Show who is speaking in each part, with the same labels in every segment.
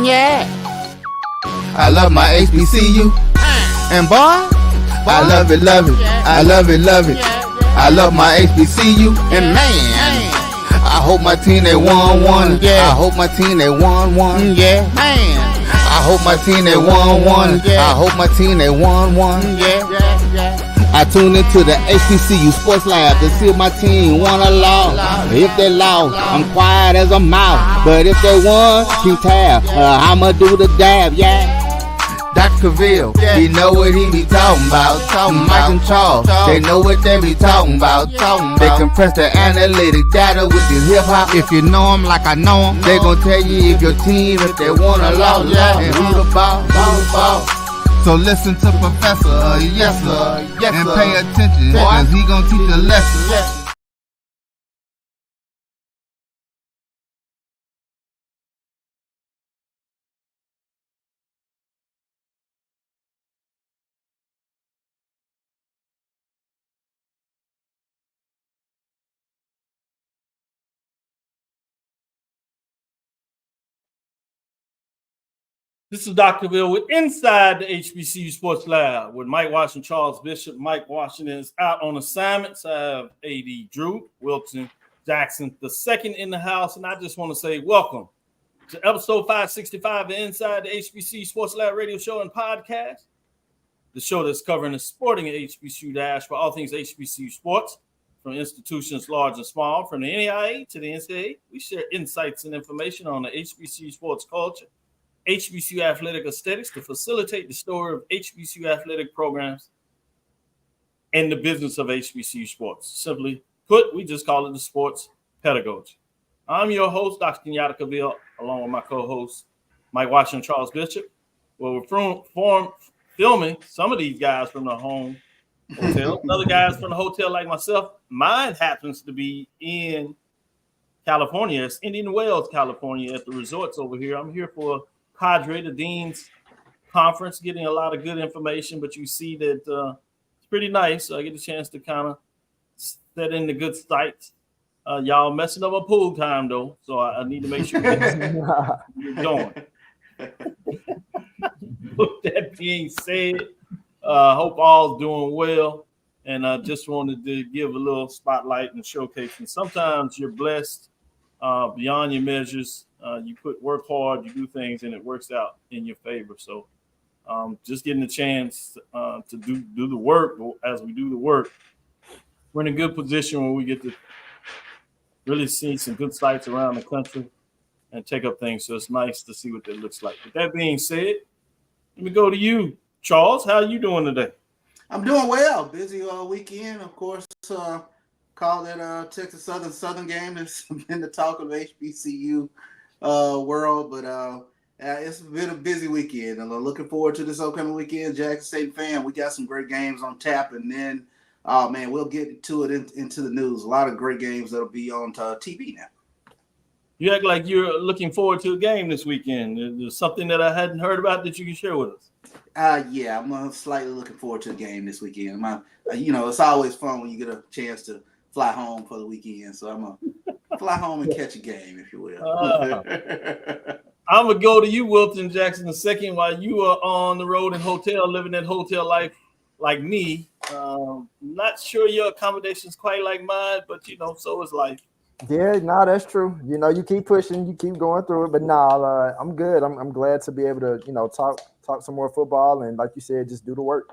Speaker 1: Yeah.
Speaker 2: I love my HBCU. And boy, I love it, love it. I love it, love it. I love my HBCU. And man, I hope my team they won one. I hope my team they won one.
Speaker 1: Yeah. Man.
Speaker 2: I hope my team they won one. I hope my team they won one. I tune into the HBCU Sports Lab to see if my team won or lost. If they lost, I'm quiet as a mouse. But if they won, keep tab. I'ma do the dab, yeah. Dr. Cavil, he know what he be talking about. Mike and Charles, they know what they be talking about. They compress the analytic data with this hip hop. If you know them like I know them, they gon' tell you if your team, if they won or lost, and who the ball. So listen to Professor, yes sir, and pay attention, cause he gon' teach a lesson.
Speaker 3: This is Dr. Cavil with Inside the HBCU Sports Lab with Mike Washington, Charles Bishop. Mike Washington is out on assignments. I have AD Drew Wilton Jackson, the second in the house. And I just want to say welcome to episode 565 of Inside the HBCU Sports Lab radio show and podcast. The show that's covering the sporting HBCU dash for all things HBCU sports, from institutions large and small, from the NAIA to the NCAA. We share insights and information on the HBCU sports culture, HBCU athletic aesthetics to facilitate the story of HBCU athletic programs and the business of HBCU sports. Simply put, we just call it the sports pedagogy. I'm your host, Dr. Kenyatta Cavil, along with my co-host, Mike Washington, Charles Bishop. Well, we're filming some of these guys from the home hotel, other guys from the hotel like myself. Mine happens to be in California. It's Indian Wells, California, at the resorts over here. I'm here for Cadre, the Dean's Conference, getting a lot of good information, but you see that it's pretty nice. So I get a chance to kind of set in the good sites. Y'all messing up my pool time, though, so I need to make sure you're going. With that being said, hope all's doing well, and I just wanted to give a little spotlight and showcase. And sometimes you're blessed beyond your measures. You work hard, you do things, and it works out in your favor. So just getting a chance to do the work. As we do the work, we're in a good position where we get to really see some good sites around the country and take up things. So it's nice to see what that looks like. With that being said, let me go to you, Charles. How are you doing today?
Speaker 4: I'm doing well. Busy weekend, of course. Call that Texas Southern game. That's been the talk of HBCU world, but it's been a busy weekend. I'm looking forward to this upcoming weekend. Jackson State fan, we got some great games on tap, and then we'll get to it into the news. A lot of great games that'll be on TV now.
Speaker 3: You act like you're looking forward to a game this weekend. There's something that I hadn't heard about that you can share with us.
Speaker 4: Yeah, I'm slightly looking forward to the game this weekend. It's always fun when you get a chance to fly home for the weekend. So I'm gonna fly home and catch a game, if you will.
Speaker 3: I'm gonna go to you, Wilton Jackson, the second, while you are on the road and living that hotel life like me. Not sure your accommodation's quite like mine, but so is life.
Speaker 5: Yeah, no, that's true. You keep pushing, you keep going through it, but I'm good. I'm glad to be able to, talk some more football and, like you said, just do the work.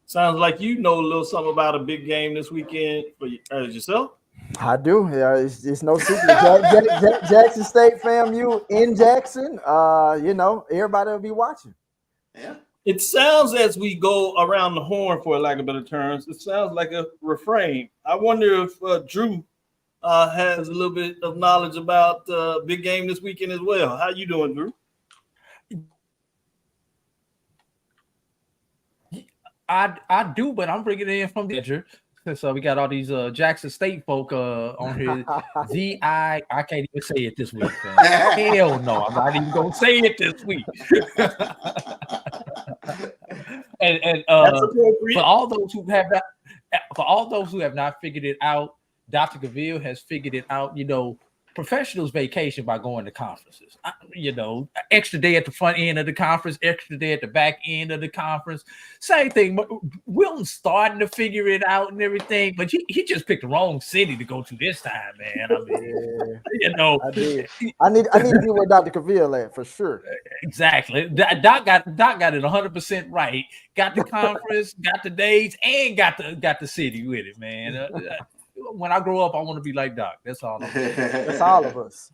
Speaker 3: Sounds like you know a little something about a big game this weekend for yourself.
Speaker 5: I do. Yeah, it's no secret. Jackson State FAMU in Jackson. Everybody will be watching.
Speaker 4: Yeah.
Speaker 3: It sounds, as we go around the horn, for lack of better terms, it sounds like a refrain. I wonder if Drew has a little bit of knowledge about the big game this weekend as well. How you doing, Drew?
Speaker 6: I do, but I'm bringing it in from the edger. So we got all these Jackson State folk on here. I can't even say it this week. Man. Hell no, I'm not even gonna say it this week. and for all those who have not figured it out, Dr. Cavil has figured it out. professionals vacation by going to conferences. Extra day at the front end of the conference, extra day at the back end of the conference. Same thing. Wilton's starting to figure it out and everything, but he just picked the wrong city to go to this time, man. I mean,
Speaker 5: I did. I need to be where Dr. Cavil at for sure.
Speaker 6: Exactly. Doc got it 100% right. Got the conference, got the dates, and got the city with it, man. When I grow up, I want to be like Doc. That's all.
Speaker 5: That's all of us.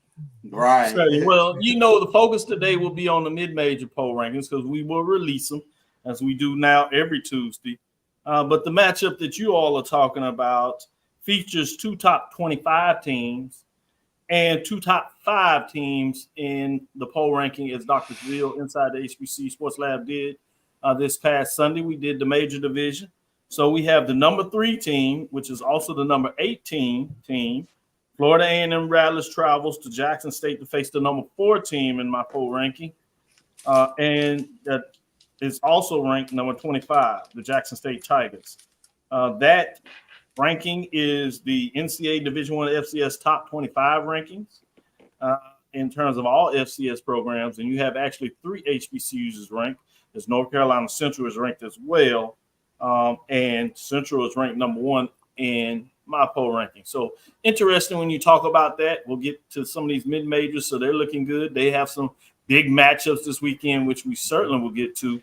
Speaker 4: Right.
Speaker 3: Well, the focus today will be on the mid-major poll rankings because we will release them as we do now every Tuesday. But the matchup that you all are talking about features 2 top 25 teams and 2 top 5 teams in the poll ranking, as Dr. Cavil inside the HBCU Sports Lab did this past Sunday. We did the major division. So we have the number 3 team, which is also the number 18 team. Florida A&M Rattlers travels to Jackson State to face the number 4 team in my poll ranking. And that is also ranked number 25, the Jackson State Tigers. That ranking is the NCAA Division I FCS top 25 rankings in terms of all FCS programs. And you have actually 3 HBCUs is ranked. There's North Carolina Central is ranked as well. And Central is ranked number 1 in my poll ranking. So interesting when you talk about that. We'll get to some of these mid-majors, so they're looking good. They have some big matchups this weekend, which we certainly will get to.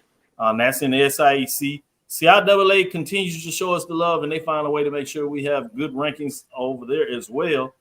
Speaker 3: That's in the SIAC. CIAA continues to show us the love, and they find a way to make sure we have good rankings over there as well.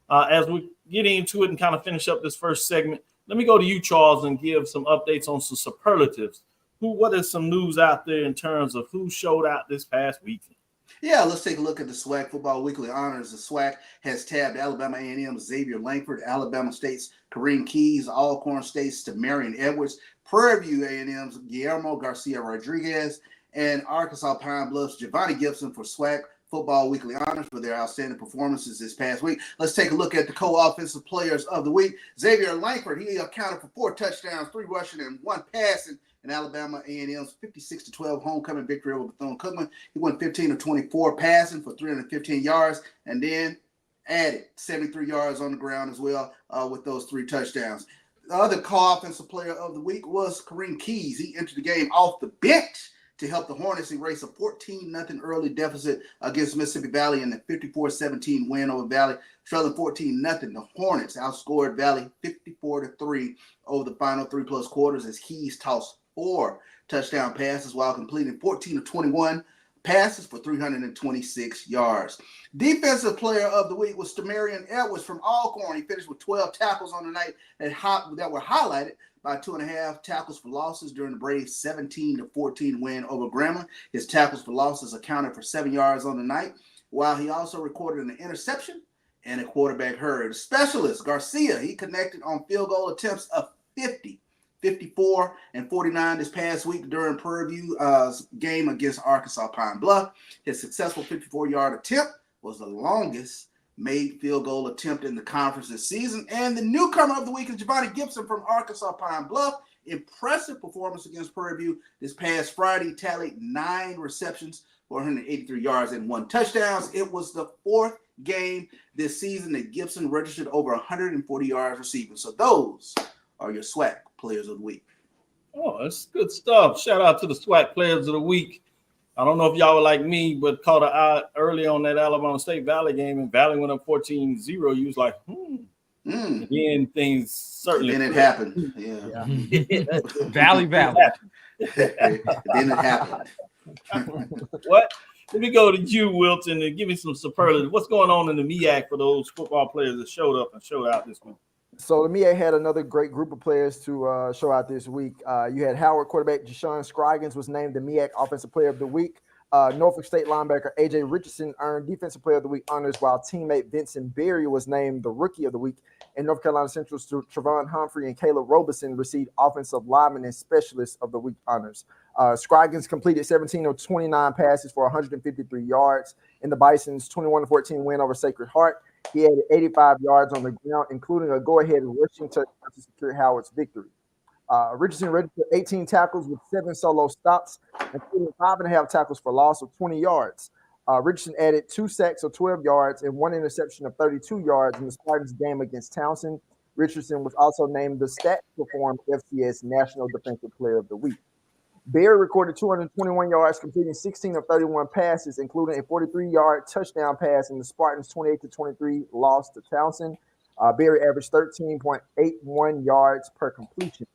Speaker 3: As we get into it and kind of finish up this first segment, let me go to you, Charles, and give some updates on some superlatives. What is some news out there in terms of who showed out this past weekend?
Speaker 4: Yeah, let's take a look at the SWAC Football Weekly Honors. The SWAC has tabbed Alabama A&M's Xavier Langford, Alabama State's Kareem Keys, Alcorn State's Tamarian Edwards, Prairie View A&M's Guillermo Garcia Rodriguez, and Arkansas Pine Bluff's Giovanni Gibson for SWAC Football Weekly Honors for their outstanding performances this past week. Let's take a look at the co-offensive players of the week. Xavier Langford, he accounted for 4 touchdowns, 3 rushing, and 1 passing in Alabama A&M's 56-12 homecoming victory over Bethune-Cookman. He went 15 of 24 passing for 315 yards, and then added 73 yards on the ground as well with those 3 touchdowns. The other co-offensive player of the week was Kareem Keys. He entered the game off the bench to help the Hornets erase a 14-0 early deficit against Mississippi Valley in the 54-17 win over Valley, trailing 14-0. The Hornets outscored Valley 54-3 over the final 3+ quarters as Keys tossed 4 touchdown passes while completing 14 of 21 passes for 326 yards. Defensive player of the week was Tamarian Edwards from Alcorn. He finished with 12 tackles on the night that were highlighted by 2.5 tackles for losses during the Braves' 17-14 win over Grambling. His tackles for losses accounted for 7 yards on the night, while he also recorded an interception and a quarterback hurry. The specialist, Garcia, he connected on field goal attempts of 50, 54, and 49 this past week during Prairie View's game against Arkansas Pine Bluff. His successful 54-yard attempt was the longest made field goal attempt in the conference this season. And the newcomer of the week is Giovanni Gibson from Arkansas Pine Bluff. Impressive performance against Prairie View this past Friday. Tallied 9 receptions for 183 yards and 1 touchdown. It was the 4th game this season that Gibson registered over 140 yards receiving. So those are your SWAC players of the week.
Speaker 3: Oh, that's good stuff. Shout out to the SWAC players of the week. I don't know if y'all were like me, but caught an eye early on that Alabama State Valley game, and Valley went up 14-0. You was like, Again, things certainly.
Speaker 4: And then it happened. Yeah.
Speaker 6: Valley.
Speaker 4: Then it happened.
Speaker 3: What? Let me go to you, Wilton, and give me some superlatives. What's going on in the MEAC for those football players that showed up and showed out this week?
Speaker 5: So the MEAC had another great group of players to show out this week. You had Howard quarterback Jashawn Scroggins was named the MEAC Offensive Player of the Week. Norfolk State linebacker A.J. Richardson earned Defensive Player of the Week honors, while teammate Vincent Berry was named the Rookie of the Week. And North Carolina Central's Trevon Humphrey and Caleb Robeson received Offensive Lineman and Specialist of the Week honors. Scroggins completed 17 of 29 passes for 153 yards in the Bison's 21-14 win over Sacred Heart. He had 85 yards on the ground, including a go-ahead rushing touchdown to secure Howard's victory. Richardson registered 18 tackles with 7 solo stops, including 5.5 tackles for loss of 20 yards. Richardson added 2 sacks of 12 yards and 1 interception of 32 yards in the Spartans game against Townsend. Richardson was also named the Stats Perform FCS National Defensive Player of the Week. Berry recorded 221 yards, completing 16 of 31 passes, including a 43-yard touchdown pass in the Spartans' 28-23 loss to Townsend. Berry averaged 13.81 yards per completion.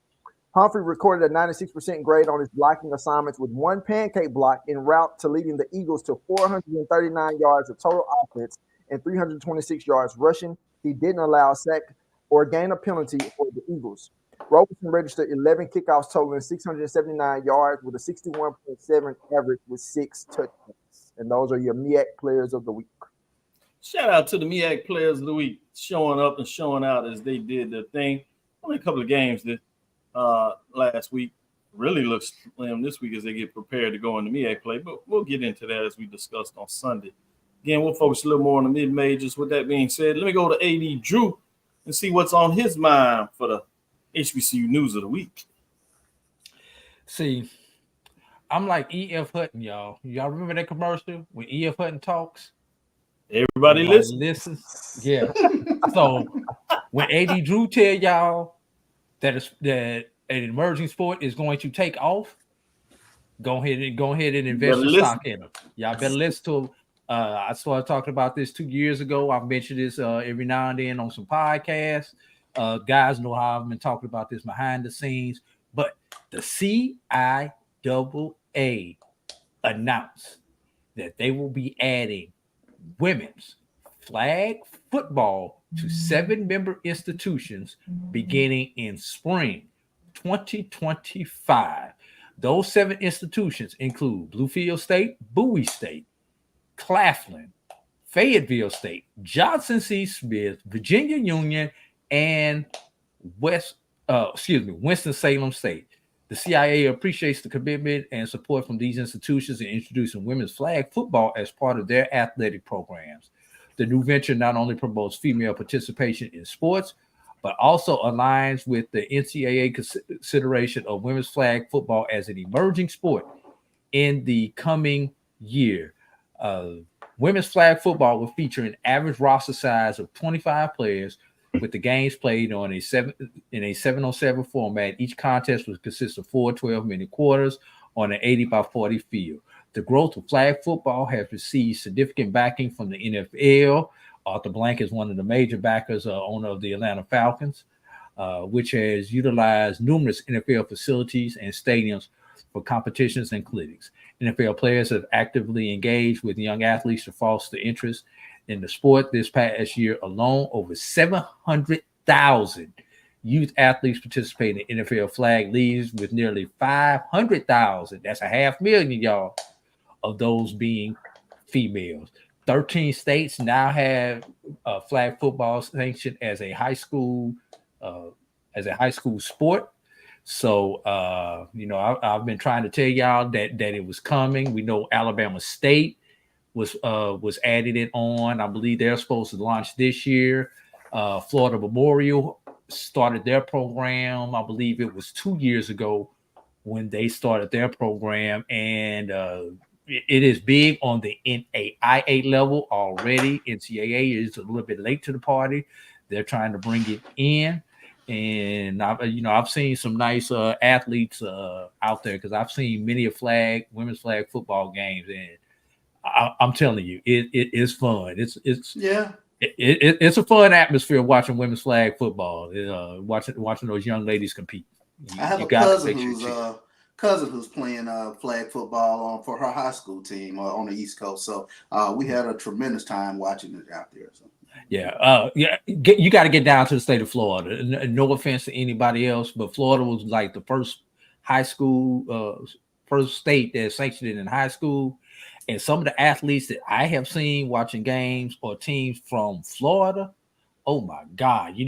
Speaker 5: Humphrey recorded a 96% grade on his blocking assignments with 1 pancake block en route to leading the Eagles to 439 yards of total offense and 326 yards rushing. He didn't allow a sack or gain a penalty for the Eagles. Roberson registered 11 kickoffs totaling 679 yards with a 61.7 average with 6 touchdowns. And those are your MEAC players of the week.
Speaker 3: Shout out to the MEAC players of the week, showing up and showing out as they did their thing. Only a couple of games that last week really looks slim this week as they get prepared to go into MEAC play, but we'll get into that as we discussed on Sunday. Again, we'll focus a little more on the mid-majors. With that being said, let me go to AD Drew and see what's on his mind for the HBCU news of the week.
Speaker 6: See, I'm like E.F. Hutton, y'all. Y'all remember that commercial when E.F. Hutton talks?
Speaker 3: Everybody
Speaker 6: listens. Yeah. So when AD Drew tell y'all that an emerging sport is going to take off, go ahead and invest your stock in them. Y'all better listen to them. I started talking about this 2 years ago. I've mentioned this every now and then on some podcasts. Guys know how I've been talking about this behind the scenes, but the CIAA announced that they will be adding women's flag football to 7-member institutions beginning in spring 2025. Those 7 institutions include Bluefield State, Bowie State, Claflin, Fayetteville State, Johnson C. Smith, Virginia Union, and Winston-Salem State. The CIAA appreciates the commitment and support from these institutions in introducing women's flag football as part of their athletic programs. The new venture not only promotes female participation in sports, but also aligns with the NCAA consideration of women's flag football as an emerging sport in the coming year. Women's flag football will feature an average roster size of 25 players, with the games played on a 7-on-7 format. Each contest will consist of 4 12-minute quarters on an 80-by-40 field. The growth of flag football has received significant backing from the NFL. Arthur Blank is one of the major backers, owner of the Atlanta Falcons, which has utilized numerous NFL facilities and stadiums for competitions and clinics. NFL players have actively engaged with young athletes to foster interest in the sport. This past year alone, over 700,000 youth athletes participated in NFL flag leagues, with nearly 500,000, that's 500,000, y'all, of those being females. 13 states now have flag football sanctioned as a high school sport. So, I've been trying to tell y'all that it was coming. We know Alabama State was added it on. I believe they're supposed to launch this year. Florida Memorial started their program. I believe it was 2 years ago when they started their program, and it is big on the NAIA level already. NCAA is a little bit late to the party. They're trying to bring it in, and I've seen some nice athletes out there, because I've seen many women's flag football games, and I'm telling you, it is fun. It's a fun atmosphere watching women's flag football. Watching those young ladies compete.
Speaker 4: I have a cousin who's playing flag football for her high school team on the East Coast. So we had a tremendous time watching it out there. So.
Speaker 6: Yeah, you got to get down to the state of Florida. No offense to anybody else, but Florida was like the first first state that sanctioned it in high school. And some of the athletes that I have seen watching games or teams from Florida, oh my God! You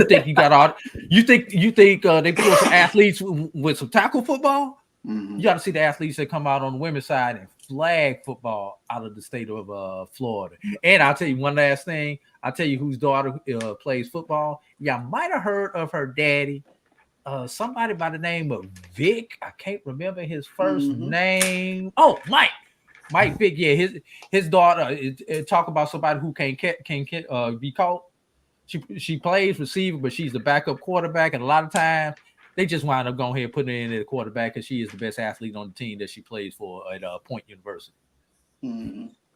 Speaker 6: think you got all? You think they put some athletes with some tackle football? Mm-hmm. You got to see the athletes that come out on the women's side and flag football out of the state of Florida. And I'll tell you one last thing. I'll tell you whose daughter plays football. Y'all might have heard of her daddy. Somebody by the name of Vic. I can't remember his first name. Oh, Mike. Mike Vick, yeah, his daughter. Talk about somebody who can't be caught. She plays receiver, but she's the backup quarterback, and a lot of times they just wind up going ahead and putting her in at the quarterback because she is the best athlete on the team that she plays for at Point University.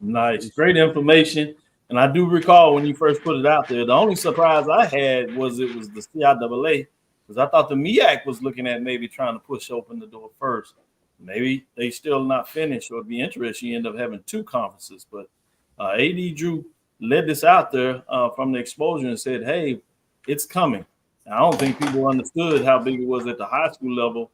Speaker 3: Nice, great information. And I do recall when you first put it out there, the only surprise I had was it was the CIAA, because I thought the MEAC was looking at maybe trying to push open the door first. Maybe they still not finished, or it'd be interesting. You end up having two conferences, but AD Drew led this out there from the exposure and said, hey, it's coming. And I don't think people understood how big it was at the high school level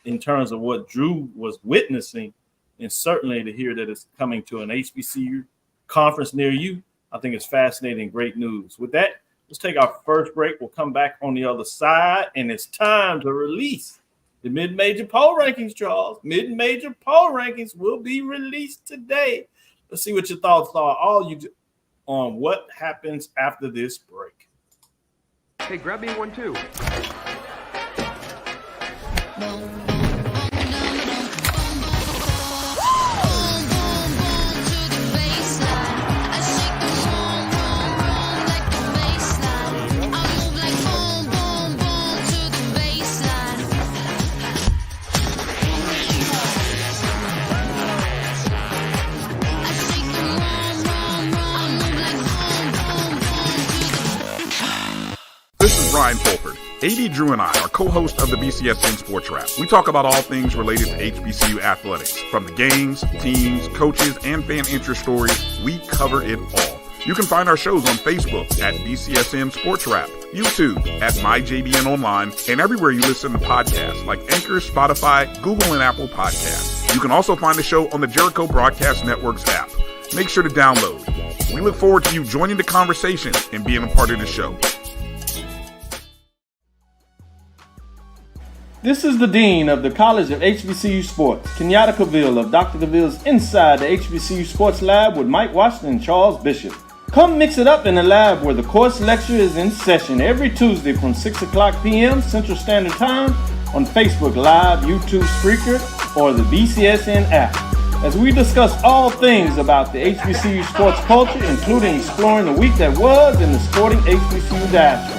Speaker 3: in terms of what Drew was witnessing, and certainly to hear that it's coming to an HBCU conference near you, I think it's fascinating, great news. With that, let's take our first break. We'll come back on the other side, and it's time to release the mid-major poll rankings, Charles. Mid-major poll rankings will be released today. Let's see what your thoughts are, all you on what happens after this break.
Speaker 1: Hey, grab me one too.
Speaker 7: This is Brian Fulford. AD Drew and I are co-hosts of the BCSN Sports Wrap. We talk about all things related to HBCU athletics. From the games, teams, coaches, and fan interest stories, we cover it all. You can find our shows on Facebook at BCSN Sports Wrap, YouTube at MyJBN Online, and everywhere you listen to podcasts like Anchor, Spotify, Google, and Apple Podcasts. You can also find the show on the Jericho Broadcast Network's app. Make sure to download. We look forward to you joining the conversation and being a part of the show.
Speaker 3: This is the Dean of the College of HBCU Sports, Kenyatta Cavil of Dr. Cavil's Inside the HBCU Sports Lab with Mike Washington and Charles Bishop. Come mix it up in the lab where the course lecture is in session every Tuesday from 6 o'clock p.m. Central Standard Time on Facebook Live, YouTube Spreaker, or the BCSN app, as we discuss all things about the HBCU sports culture, including exploring the week that was in the sporting HBCU diaspora,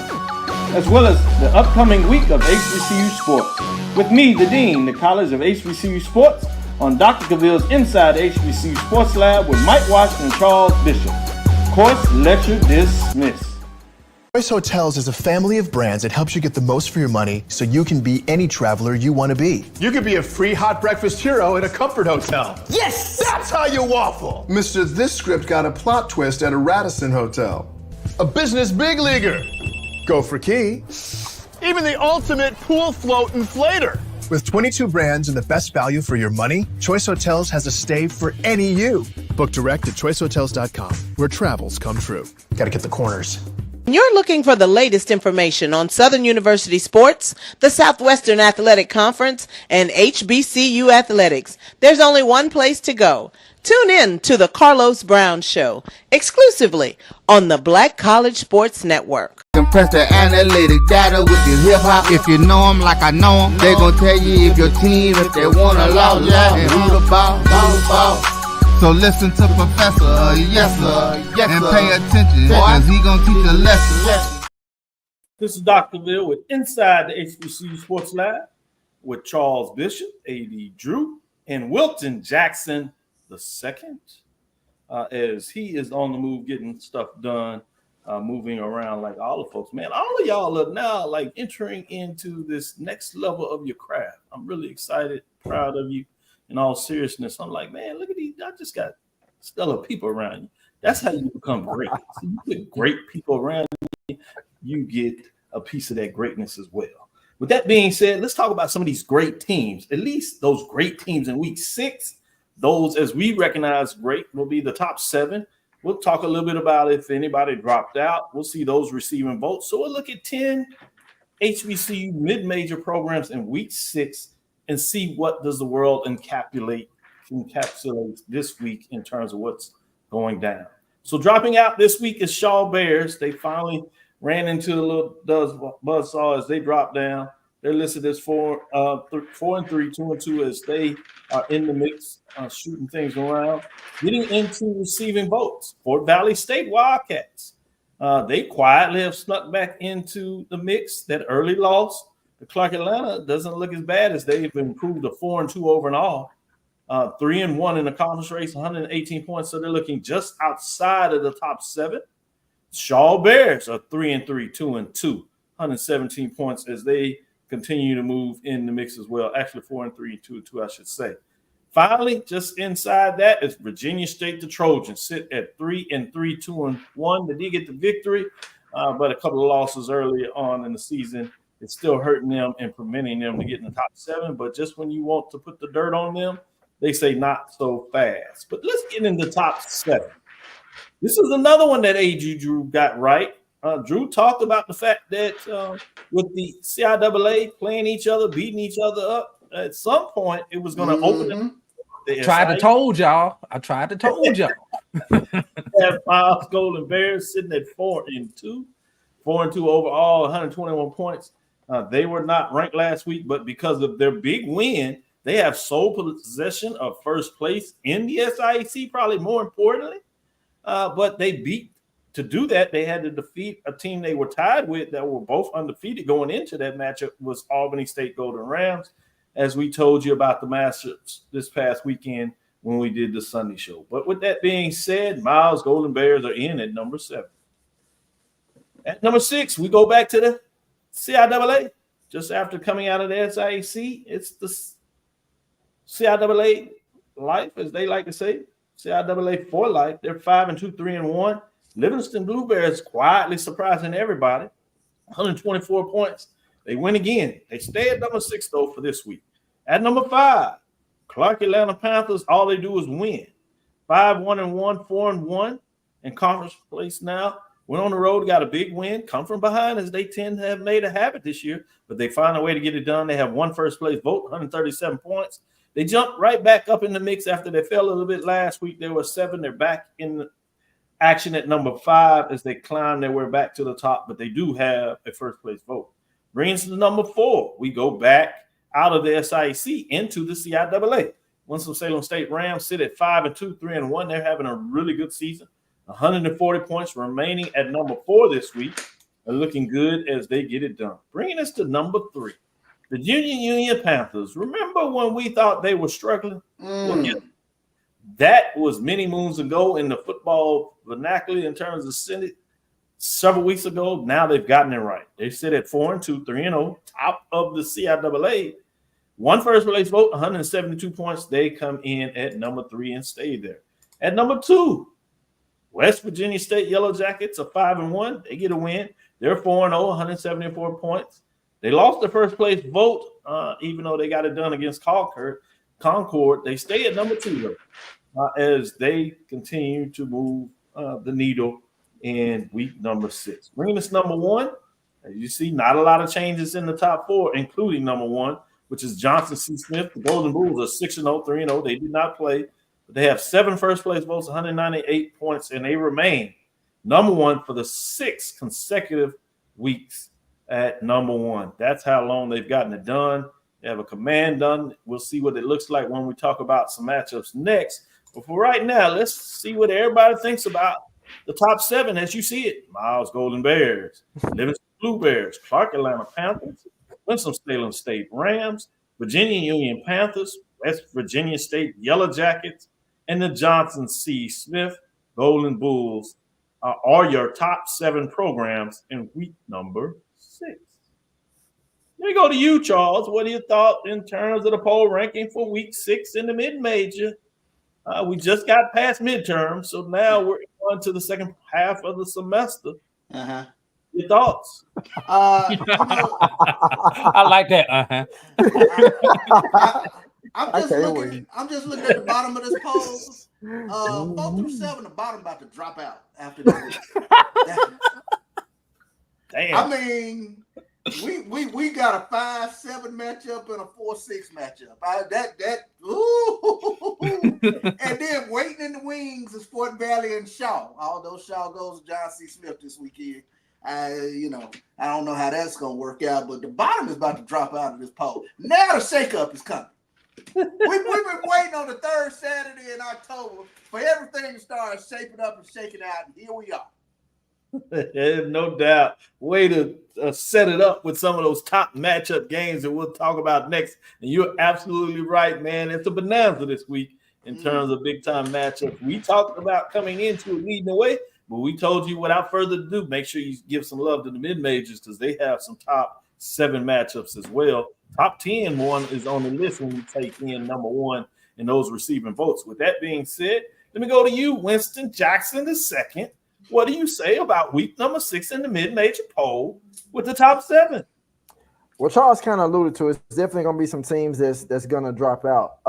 Speaker 3: as well as the upcoming week of HBCU sports. With me, the Dean, the College of HBCU Sports, on Dr. Cavil's Inside HBCU Sports Lab with Mike Washington and Charles Bishop. Course lecture dismissed.
Speaker 8: Choice Hotels is a family of brands that helps you get the most for your money so you can be any traveler you want to be.
Speaker 9: You could be a free hot breakfast hero at a comfort hotel.
Speaker 8: Yes!
Speaker 9: That's how you waffle.
Speaker 10: Mr. This Script got a plot twist at a Radisson hotel.
Speaker 9: A business big leaguer.
Speaker 8: Go for key.
Speaker 9: Even the ultimate pool float inflator.
Speaker 8: With 22 brands and the best value for your money, Choice Hotels has a stay for any you. Book direct at choicehotels.com, where travels come true.
Speaker 9: Gotta get the corners.
Speaker 11: You're looking for the latest information on Southern University sports, the Southwestern Athletic Conference, and HBCU athletics. There's only one place to go. Tune in to the Carlos Brown Show, exclusively on the Black College Sports Network.
Speaker 2: Compress the analytic data with your hip hop. If you know them like I know them, they gon' tell you if your team, if they want to lose, and who the ball. So listen to Professor, yes sir, and pay attention, cause he gon' teach a lesson.
Speaker 3: This is Dr. Cavil with Inside the HBCU Sports Lab with Charles Bishop, AD Drew, and Wilton Jackson II, as he is on the move getting stuff done, moving around like all the folks. Man, all of y'all are now like entering into this next level of your craft. I'm really excited, proud of you. In all seriousness, I'm like, man, look at these. I just got stellar people around you. That's how you become great. So you put great people around you, you get a piece of that greatness as well. With that being said, let's talk about some of these great teams. At least those great teams in week 6. Those, as we recognize great, will be the top 7. We'll talk a little bit about if anybody dropped out. We'll see those receiving votes. So we'll look at 10 HBCU mid-major programs in week 6 and see what does the world encapsulate this week in terms of what's going down. So dropping out this week is Shaw Bears. They finally ran into a little buzzsaw as they dropped down. They're listed as 4-3, 2-2 as they are in the mix, shooting things around. Getting into receiving votes, Fort Valley State Wildcats. They quietly have snuck back into the mix. That early loss to Clark Atlanta doesn't look as bad as they've improved to 4-2 overall. 3-1 in the conference race, 118 points. So they're looking just outside of the top 7. Shaw Bears are 3-3, 2-2, 117 points as they continue to move in the mix as well. Actually, 4-3, 2-2, I should say. Finally, just inside that is Virginia State. The Trojans sit at 3-3, 2-1. They did get the victory, but a couple of losses early on in the season. It's still hurting them and preventing them to get in the top 7. But just when you want to put the dirt on them, they say not so fast. But let's get in the top 7. This is another one that AG Drew got right. Drew talked about the fact that with the CIAA playing each other, beating each other up, at some point it was going to open them.
Speaker 6: I tried to told y'all.
Speaker 3: Have Miles Golden Bears sitting at 4-2 overall, 121 points. They were not ranked last week, but because of their big win, they have sole possession of first place in the SIAC, probably more importantly. But they beat, to do that, they had to defeat a team they were tied with that were both undefeated going into that matchup was Albany State Golden Rams, as we told you about the matchups this past weekend when we did the Sunday show. But with that being said, Miles Golden Bears are in at number 7. At number 6, we go back to the CIAA. Just after coming out of the SIAC, it's the CIAA life, as they like to say. CIAA for life. They're 5-2, 3-1. Livingston Blue Bears quietly surprising everybody. 124 points. They win again. They stay at number 6, though, for this week. At number 5, Clark Atlanta Panthers, all they do is win. 5-1-1, 4-1 in conference place now. Went on the road, got a big win. Come from behind, as they tend to have made a habit this year, but they find a way to get it done. They have one first-place vote, 137 points. They jumped right back up in the mix after they fell a little bit last week. There were 7. They're back in action at number 5 as they climb their way back to the top, but they do have a first-place vote. Brings us to number 4. We go back out of the SIAC into the CIAA. Winston-Salem State Rams sit at 5-2, 3-1. They're having a really good season. 140 points remaining at number 4 this week. They're looking good as they get it done. Bringing us to number 3. The Union Panthers. Remember when we thought they were struggling? Well, yeah, that was many moons ago in the football vernacular in terms of Senate. Several weeks ago, now they've gotten it right. They sit at 4-2, 3-0, top of the CIAA. One first place vote, 172 points. They come in at number 3 and stay there. At number 2, West Virginia State Yellow Jackets are 5-1. They get a win. They're 4-0, 174 points. They lost the first place vote, even though they got it done against Concord. They stay at number 2, though, as they continue to move the needle in week number 6. Bringing us number 1, as you see, not a lot of changes in the top 4, including number 1, which is Johnson C. Smith. The Golden Bulls are 6-0, 3-0. They did not play, but they have 7 first-place votes, 198 points, and they remain number 1 for the 6 consecutive weeks at number 1. That's how long they've gotten it done. They have a command done. We'll see what it looks like when we talk about some matchups next. But for right now, let's see what everybody thinks about the top 7 as you see it. Miles Golden Bears, Livingston Blue Bears, Clark Atlanta Panthers, Winston-Salem State Rams, Virginia Union Panthers, West Virginia State Yellow Jackets, and the Johnson C. Smith Golden Bulls are your top 7 programs in week number 6. Let me go to you, Charles. What are your thoughts in terms of the poll ranking for week 6 in the mid-major? We just got past midterm, so now we're on to the second half of the semester. Your thoughts?
Speaker 6: I like that.
Speaker 4: I'm just looking at the bottom of this poll. 4 through 7, the bottom about to drop out after this.
Speaker 3: Damn.
Speaker 4: I mean, we got a 5-7 matchup and a 4-6 matchup. And then waiting in the wings is Fort Valley and Shaw. Although Shaw goes to John C. Smith this weekend. I don't know how that's gonna work out, but the bottom is about to drop out of this poll. Now the shakeup is coming. We've been waiting on the third Saturday in October for everything to start shaping up and shaking out, and here we are.
Speaker 3: No doubt. Way to set it up with some of those top matchup games that we'll talk about next. And you're absolutely right, man. It's a bonanza this week in terms of big-time matchups. We talked about coming into it leading the way, but we told you without further ado, make sure you give some love to the mid-majors because they have some top 7 matchups as well. Top 10 one is on the list when we take in number 1 in those receiving votes. With that being said, let me go to you, Winston Jackson II. What do you say about week number 6 in the mid-major poll with the top 7?
Speaker 5: Well, Charles kind of alluded to it. It's definitely going to be some teams that's going to drop out.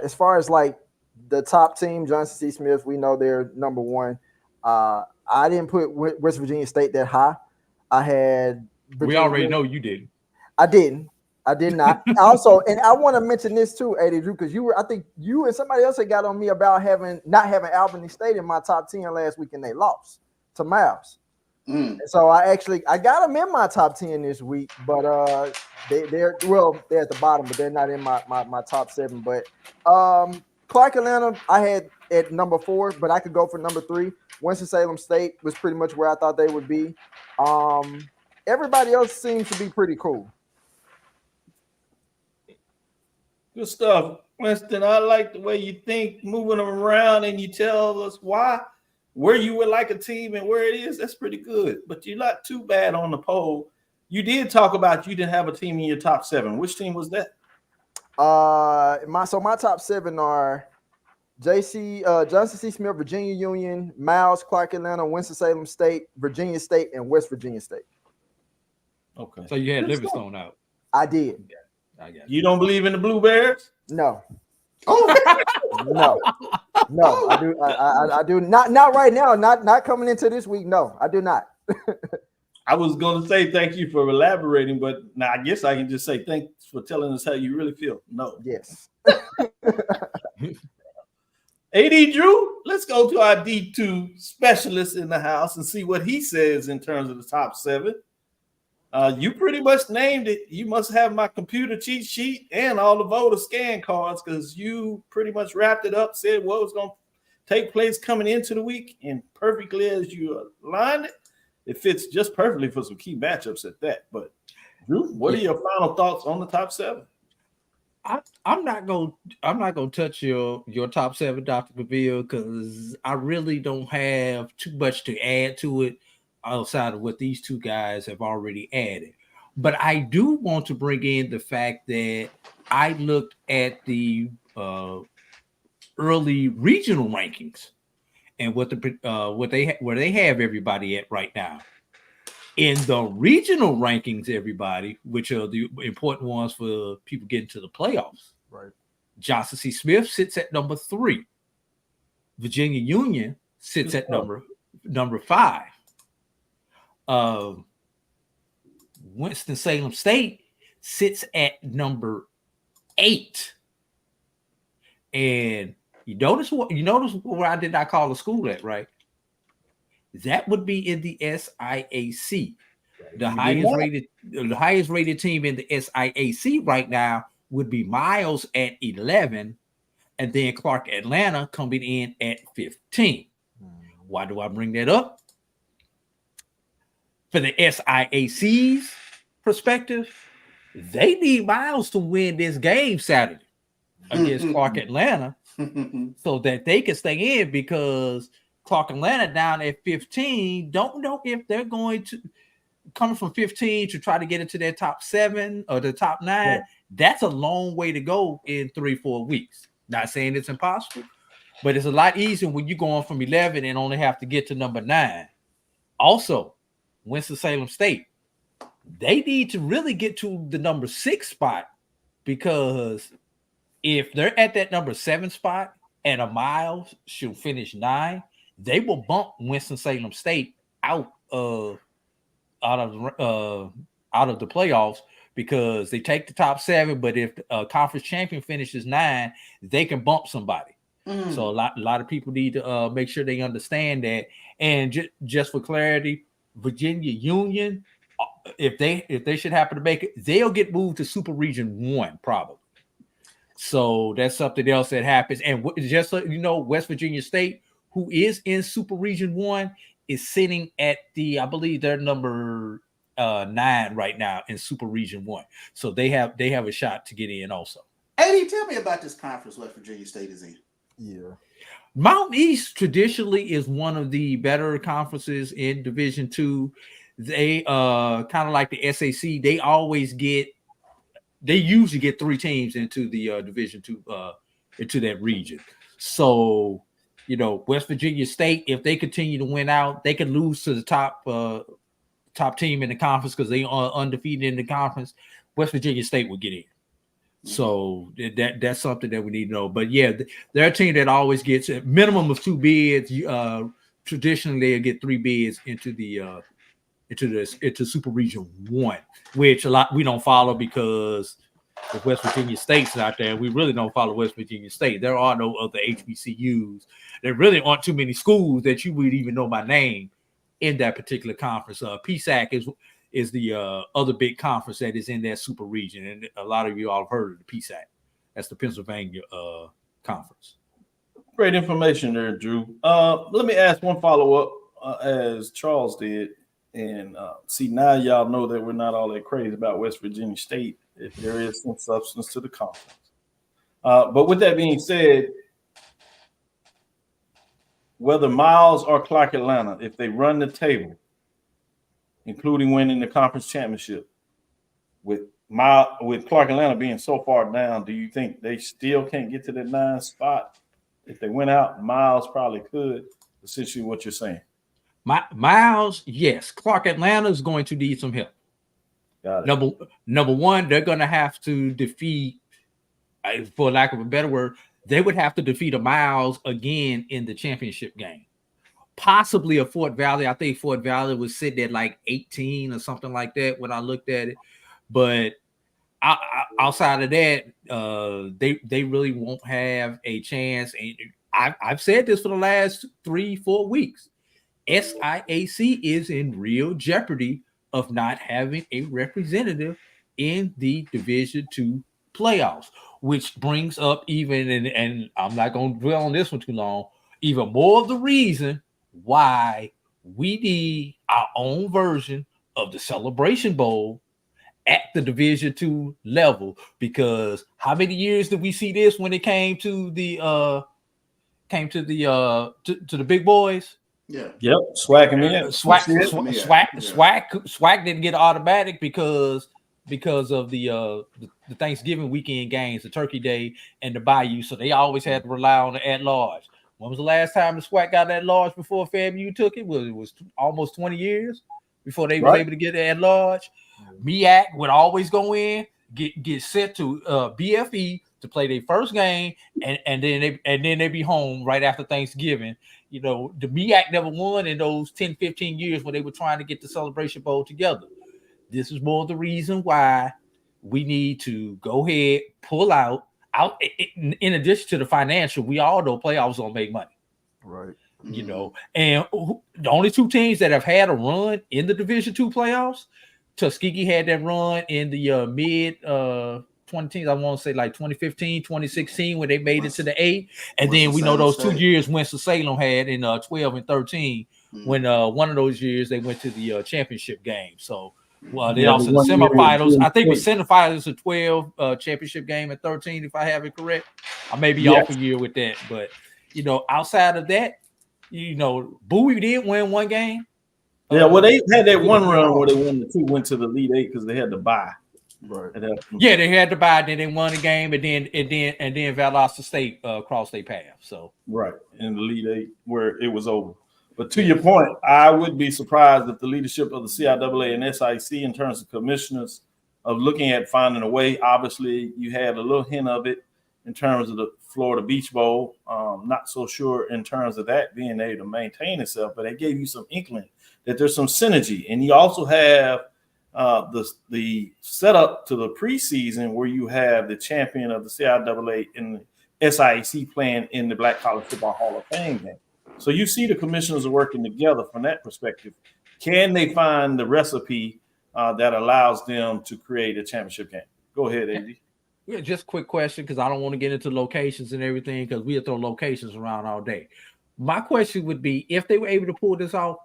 Speaker 5: As far as like the top team, Johnson C. Smith, we know they're number 1. I didn't put West Virginia State that high. I had.
Speaker 6: We already know you didn't.
Speaker 5: I didn't. I did not. Also, and I want to mention this too, AD Drew, because I think you and somebody else had got on me about not having Albany State in my top 10 last week, and they lost to Miles. And so I got them in my top 10 this week, but they're at the bottom, but they're not in my top 7. But Clark Atlanta, I had at number 4, but I could go for number 3. Winston-Salem State was pretty much where I thought they would be. Everybody else seems to be pretty cool.
Speaker 3: Good stuff, Winston. I like the way you think, moving them around, and you tell us where you would like a team and where it is. That's pretty good. But you're not too bad on the poll. You did talk about you didn't have a team in your top 7. Which team was that?
Speaker 5: My top 7 are Johnson C. Smith, Virginia Union, Miles, Clark Atlanta, Winston-Salem State, Virginia State, and West Virginia State.
Speaker 6: Okay. So you had Livingstone out.
Speaker 5: I did.
Speaker 6: Yeah, I got it.
Speaker 3: You don't believe in the Blue Bears?
Speaker 5: No. No, I do. I do not right now. Not coming into this week. No, I do not.
Speaker 3: I was going to say thank you for elaborating, but now I guess I can just say thanks for telling us how you really feel. No.
Speaker 5: Yes.
Speaker 3: AD Drew, let's go to our D2 specialist in the house and see what he says in terms of the top 7. You pretty much named it. You must have my computer cheat sheet and all the voter scan cards because you pretty much wrapped it up, said what was going to take place coming into the week, and perfectly as you aligned it, it fits just perfectly for some key matchups at that. But Drew, what are your final thoughts on the top 7?
Speaker 6: I'm not gonna touch your top 7, Dr. Cavil, because I really don't have too much to add to it outside of what these two guys have already added. But I do want to bring in the fact that I looked at the early regional rankings and where they have everybody at right now. In the regional rankings, everybody, which are the important ones for people getting to the playoffs,
Speaker 5: right?
Speaker 6: Johnson C. Smith sits at number 3. Virginia Union sits at number 5. Winston-Salem State sits at number 8. And you notice where I did not call the school at, right? That would be in the SIAC. The highest rated team in the SIAC right now would be Miles at 11, and then Clark Atlanta coming in at 15. Why do I bring that up? For the SIAC's perspective, they need Miles to win this game Saturday against Clark Atlanta so that they can stay in, because Clark Atlanta down at 15, don't know if they're going to coming from 15 to try to get into their top 7 or the top 9. Yeah. That's a long way to go in 3-4 weeks. Not saying it's impossible, but it's a lot easier when you're going from 11 and only have to get to number 9. Also, Winston-Salem State, they need to really get to the number 6 spot, because if they're at that number 7 spot and a Miles should finish 9, they will bump Winston-Salem State out of the playoffs, because they take the top 7, but if a conference champion finishes 9, they can bump somebody. So a lot of people need to make sure they understand that. And just for clarity, Virginia Union, if they should happen to make it, they'll get moved to Super Region 1 probably. So that's something else that happens. And just so you know, West Virginia State, who is in Super Region 1, is sitting at I believe they're number 9 right now in Super Region 1. So they have a shot to get in also.
Speaker 4: AD, tell me about this conference West Virginia State is in.
Speaker 5: Yeah.
Speaker 6: Mountain East traditionally is one of the better conferences in Division II. They kind of like the SAC. They usually get 3 teams into the Division II, into that region. So, you know, West Virginia State, if they continue to win out, they could lose to the top team in the conference because they are undefeated in the conference. West Virginia State will get in. So that's something that we need to know. But yeah, they're a team that always gets a minimum of 2 bids. Traditionally, they'll get 3 bids into Super Region 1, which a lot we don't follow because if West Virginia State's out there, we really don't follow West Virginia State. There are no other HBCUs. There really aren't too many schools that you would even know by name in that particular conference. PSAC is the other big conference that is in that super region, and a lot of you all have heard of the PSAC. That's the Pennsylvania conference.
Speaker 3: Great information there, Drew. Let me ask one follow-up as Charles did. And see, now y'all know that we're not all that crazy about West Virginia State if there is some substance to the conference. But with that being said, whether Miles or Clark Atlanta, if they run the table, including winning the conference championship, with Clark Atlanta being so far down, do you think they still can't get to that 9 spot? If they went out, Miles probably could, essentially what you're saying.
Speaker 6: Miles, yes. Clark Atlanta is going to need some help.
Speaker 3: Got it.
Speaker 6: Number one, they're going to have to defeat, for lack of a better word, they would have to defeat a Miles again in the championship game. Possibly a Fort Valley. I think Fort Valley was sitting at like 18 or something like that when I looked at it. But outside of that, they really won't have a chance. And I've said this for the last 3-4 weeks. SIAC is in real jeopardy of not having a representative in the Division II playoffs, which brings up and I'm not going to dwell on this one too long, even more of the reason why we need our own version of the Celebration Bowl at the Division II level. Because how many years did we see this when it came to the big boys?
Speaker 4: Yeah.
Speaker 3: Yep. Swag and
Speaker 6: Swag didn't get automatic because of the Thanksgiving weekend games, the Turkey Day and the Bayou. So they always had to rely on the at-large. When was the last time the SWAC got at-large before FAMU took it? It was almost 20 years before they were able to get at-large. MEAC would always go in, get sent to BFE to play their first game, and then they be home right after Thanksgiving. You know, the MEAC never won in those 10, 15 years when they were trying to get the Celebration Bowl together. This is more the reason why we need to go ahead, pull out. In addition to the financial, we all know playoffs don't make money.
Speaker 5: Right.
Speaker 6: You know, and the only 2 teams that have had a run in the Division II playoffs, Tuskegee had that run in the mid 20 teams. I want to say like 2015, 2016, when they made it to the 8. And then we know those 2 years Winston-Salem had in 12 and 13, when one of those years they went to the championship game. So they also the semifinals. I think the semifinals a 12 championship game at 13, if I have it correct. I may be off a year with that, but you know, outside of that, you know, Bowie did win 1 game.
Speaker 3: Yeah, well, they had that one run where they won the 2, went to the Elite 8 because they had to buy.
Speaker 5: Right.
Speaker 3: Yeah,
Speaker 6: they had to buy. Then they won the game, and then Valdosta State crossed their path. So
Speaker 3: right in the Elite 8 where it was over. But to your point, I would be surprised if the leadership of the CIAA and SIC in terms of commissioners of looking at finding a way. Obviously, you had a little hint of it in terms of the Florida Beach Bowl. Not so sure in terms of that being able to maintain itself, but it gave you some inkling that there's some synergy. And you also have the setup to the preseason where you have the champion of the CIAA and the SIAC playing in the Black College Football Hall of Fame game. So you see the commissioners are working together from that perspective. Can they find the recipe that allows them to create a championship game? Go ahead, AD.
Speaker 6: Yeah, just a quick question because I don't want to get into locations and everything because we'll throw locations around all day. My question would be, if they were able to pull this off,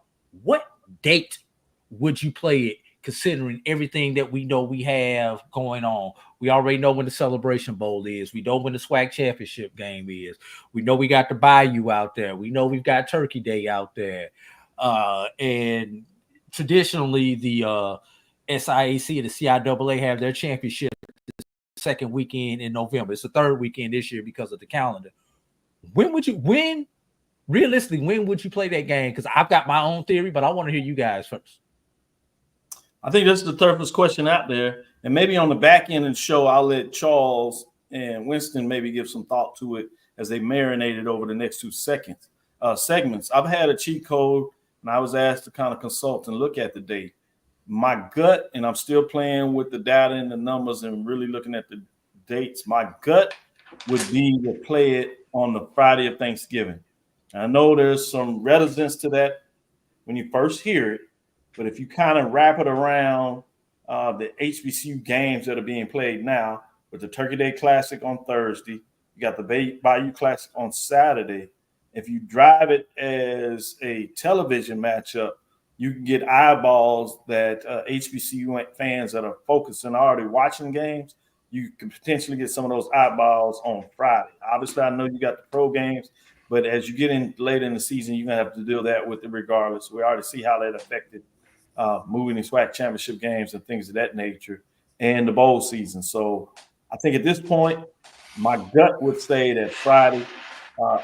Speaker 6: what date would you play it, considering everything that we know we have going on? We already know when the Celebration Bowl is. We know when the SWAC Championship game is. We know we got the Bayou out there. We know we've got Turkey Day out there. And traditionally, the SIAC and the CIAA have their championship the second weekend in November. It's the third weekend this year because of the calendar. Realistically, when would you play that game? Because I've got my own theory, but I want to hear you guys first.
Speaker 3: I think that's the toughest question out there. And maybe on the back end of the show, I'll let Charles and Winston maybe give some thought to it as they marinate it over the next 2 segments. I've had a cheat code, and I was asked to kind of consult and look at the date. My gut, and I'm still playing with the data and the numbers and really looking at the dates, my gut would be to play it on the Friday of Thanksgiving. I know there's some reticence to that when you first hear it, but if you kind of wrap it around the HBCU games that are being played now, with the Turkey Day Classic on Thursday, you got the Bayou Classic on Saturday. If you drive it as a television matchup, you can get eyeballs that HBCU fans that are focused and already watching games. You can potentially get some of those eyeballs on Friday. Obviously, I know you got the pro games, but as you get in later in the season, you're going to have to deal that with it regardless. We already see how that affected moving and SWAC championship games and things of that nature and the bowl season. So I think at this point, my gut would say that Friday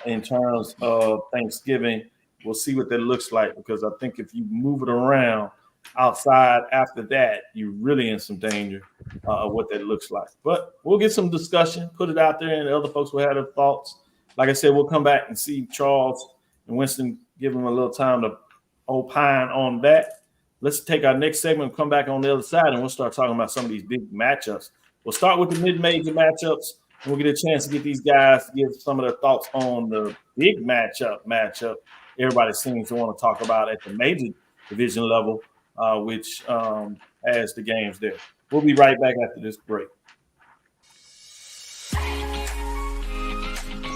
Speaker 3: in terms of Thanksgiving, we'll see what that looks like, because I think if you move it around outside after that, you're really in some danger of what that looks like. But we'll get some discussion, put it out there, and the other folks will have their thoughts. Like I said, we'll come back and see Charles and Winston, give them a little time to opine on that. Let's take our next segment and come back on the other side, and we'll start talking about some of these big matchups. We'll start with the mid-major matchups, and we'll get a chance to get these guys to give some of their thoughts on the big matchup everybody seems to want to talk about at the major division level, which has the games there. We'll be right back after this break.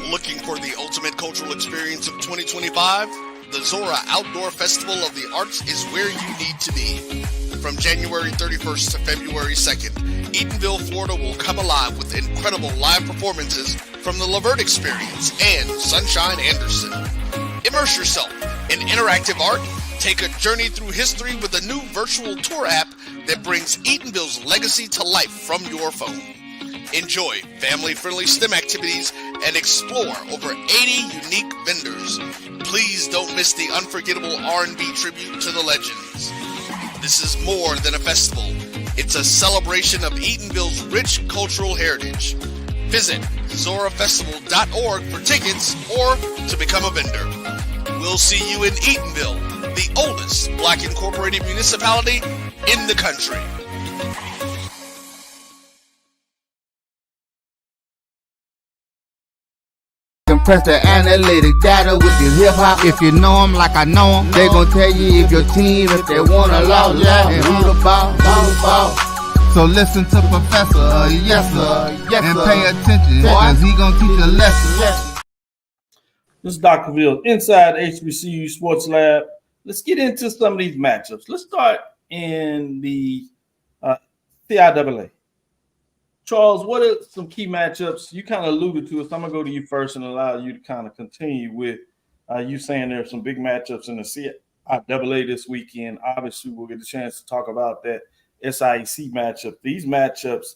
Speaker 12: Looking for the ultimate cultural experience of 2025? The Zora Outdoor Festival of the Arts is where you need to be. From January 31st to February 2nd, Eatonville, Florida will come alive with incredible live performances from the Levert Experience and Sunshine Anderson. Immerse yourself in interactive art. Take a journey through history with a new virtual tour app that brings Eatonville's legacy to life from your phone. Enjoy family-friendly STEM activities and explore over 80 unique vendors. Please don't miss the unforgettable R&B tribute to the legends. This is more than a festival. It's a celebration of Eatonville's rich cultural heritage. Visit zorafestival.org for tickets or to become a vendor. We'll see you in Eatonville, the oldest Black incorporated municipality in the country.
Speaker 2: Compress the analytic data with your hip hop. If you know them like I know them, they gon' tell you if your team, if they wanna lose, and who the ball. So listen to Professor, yes sir, and pay attention, cause he gon' teach a lesson.
Speaker 3: This is Dr. Cavil inside HBCU Sports Lab. Let's get into some of these matchups. Let's start in the CIAA. Charles, what are some key matchups? You kind of alluded to it, so I'm going to go to you first and allow you to kind of continue with you saying there are some big matchups in the CIAA this weekend. Obviously, we'll get a chance to talk about that SIAC matchup. These matchups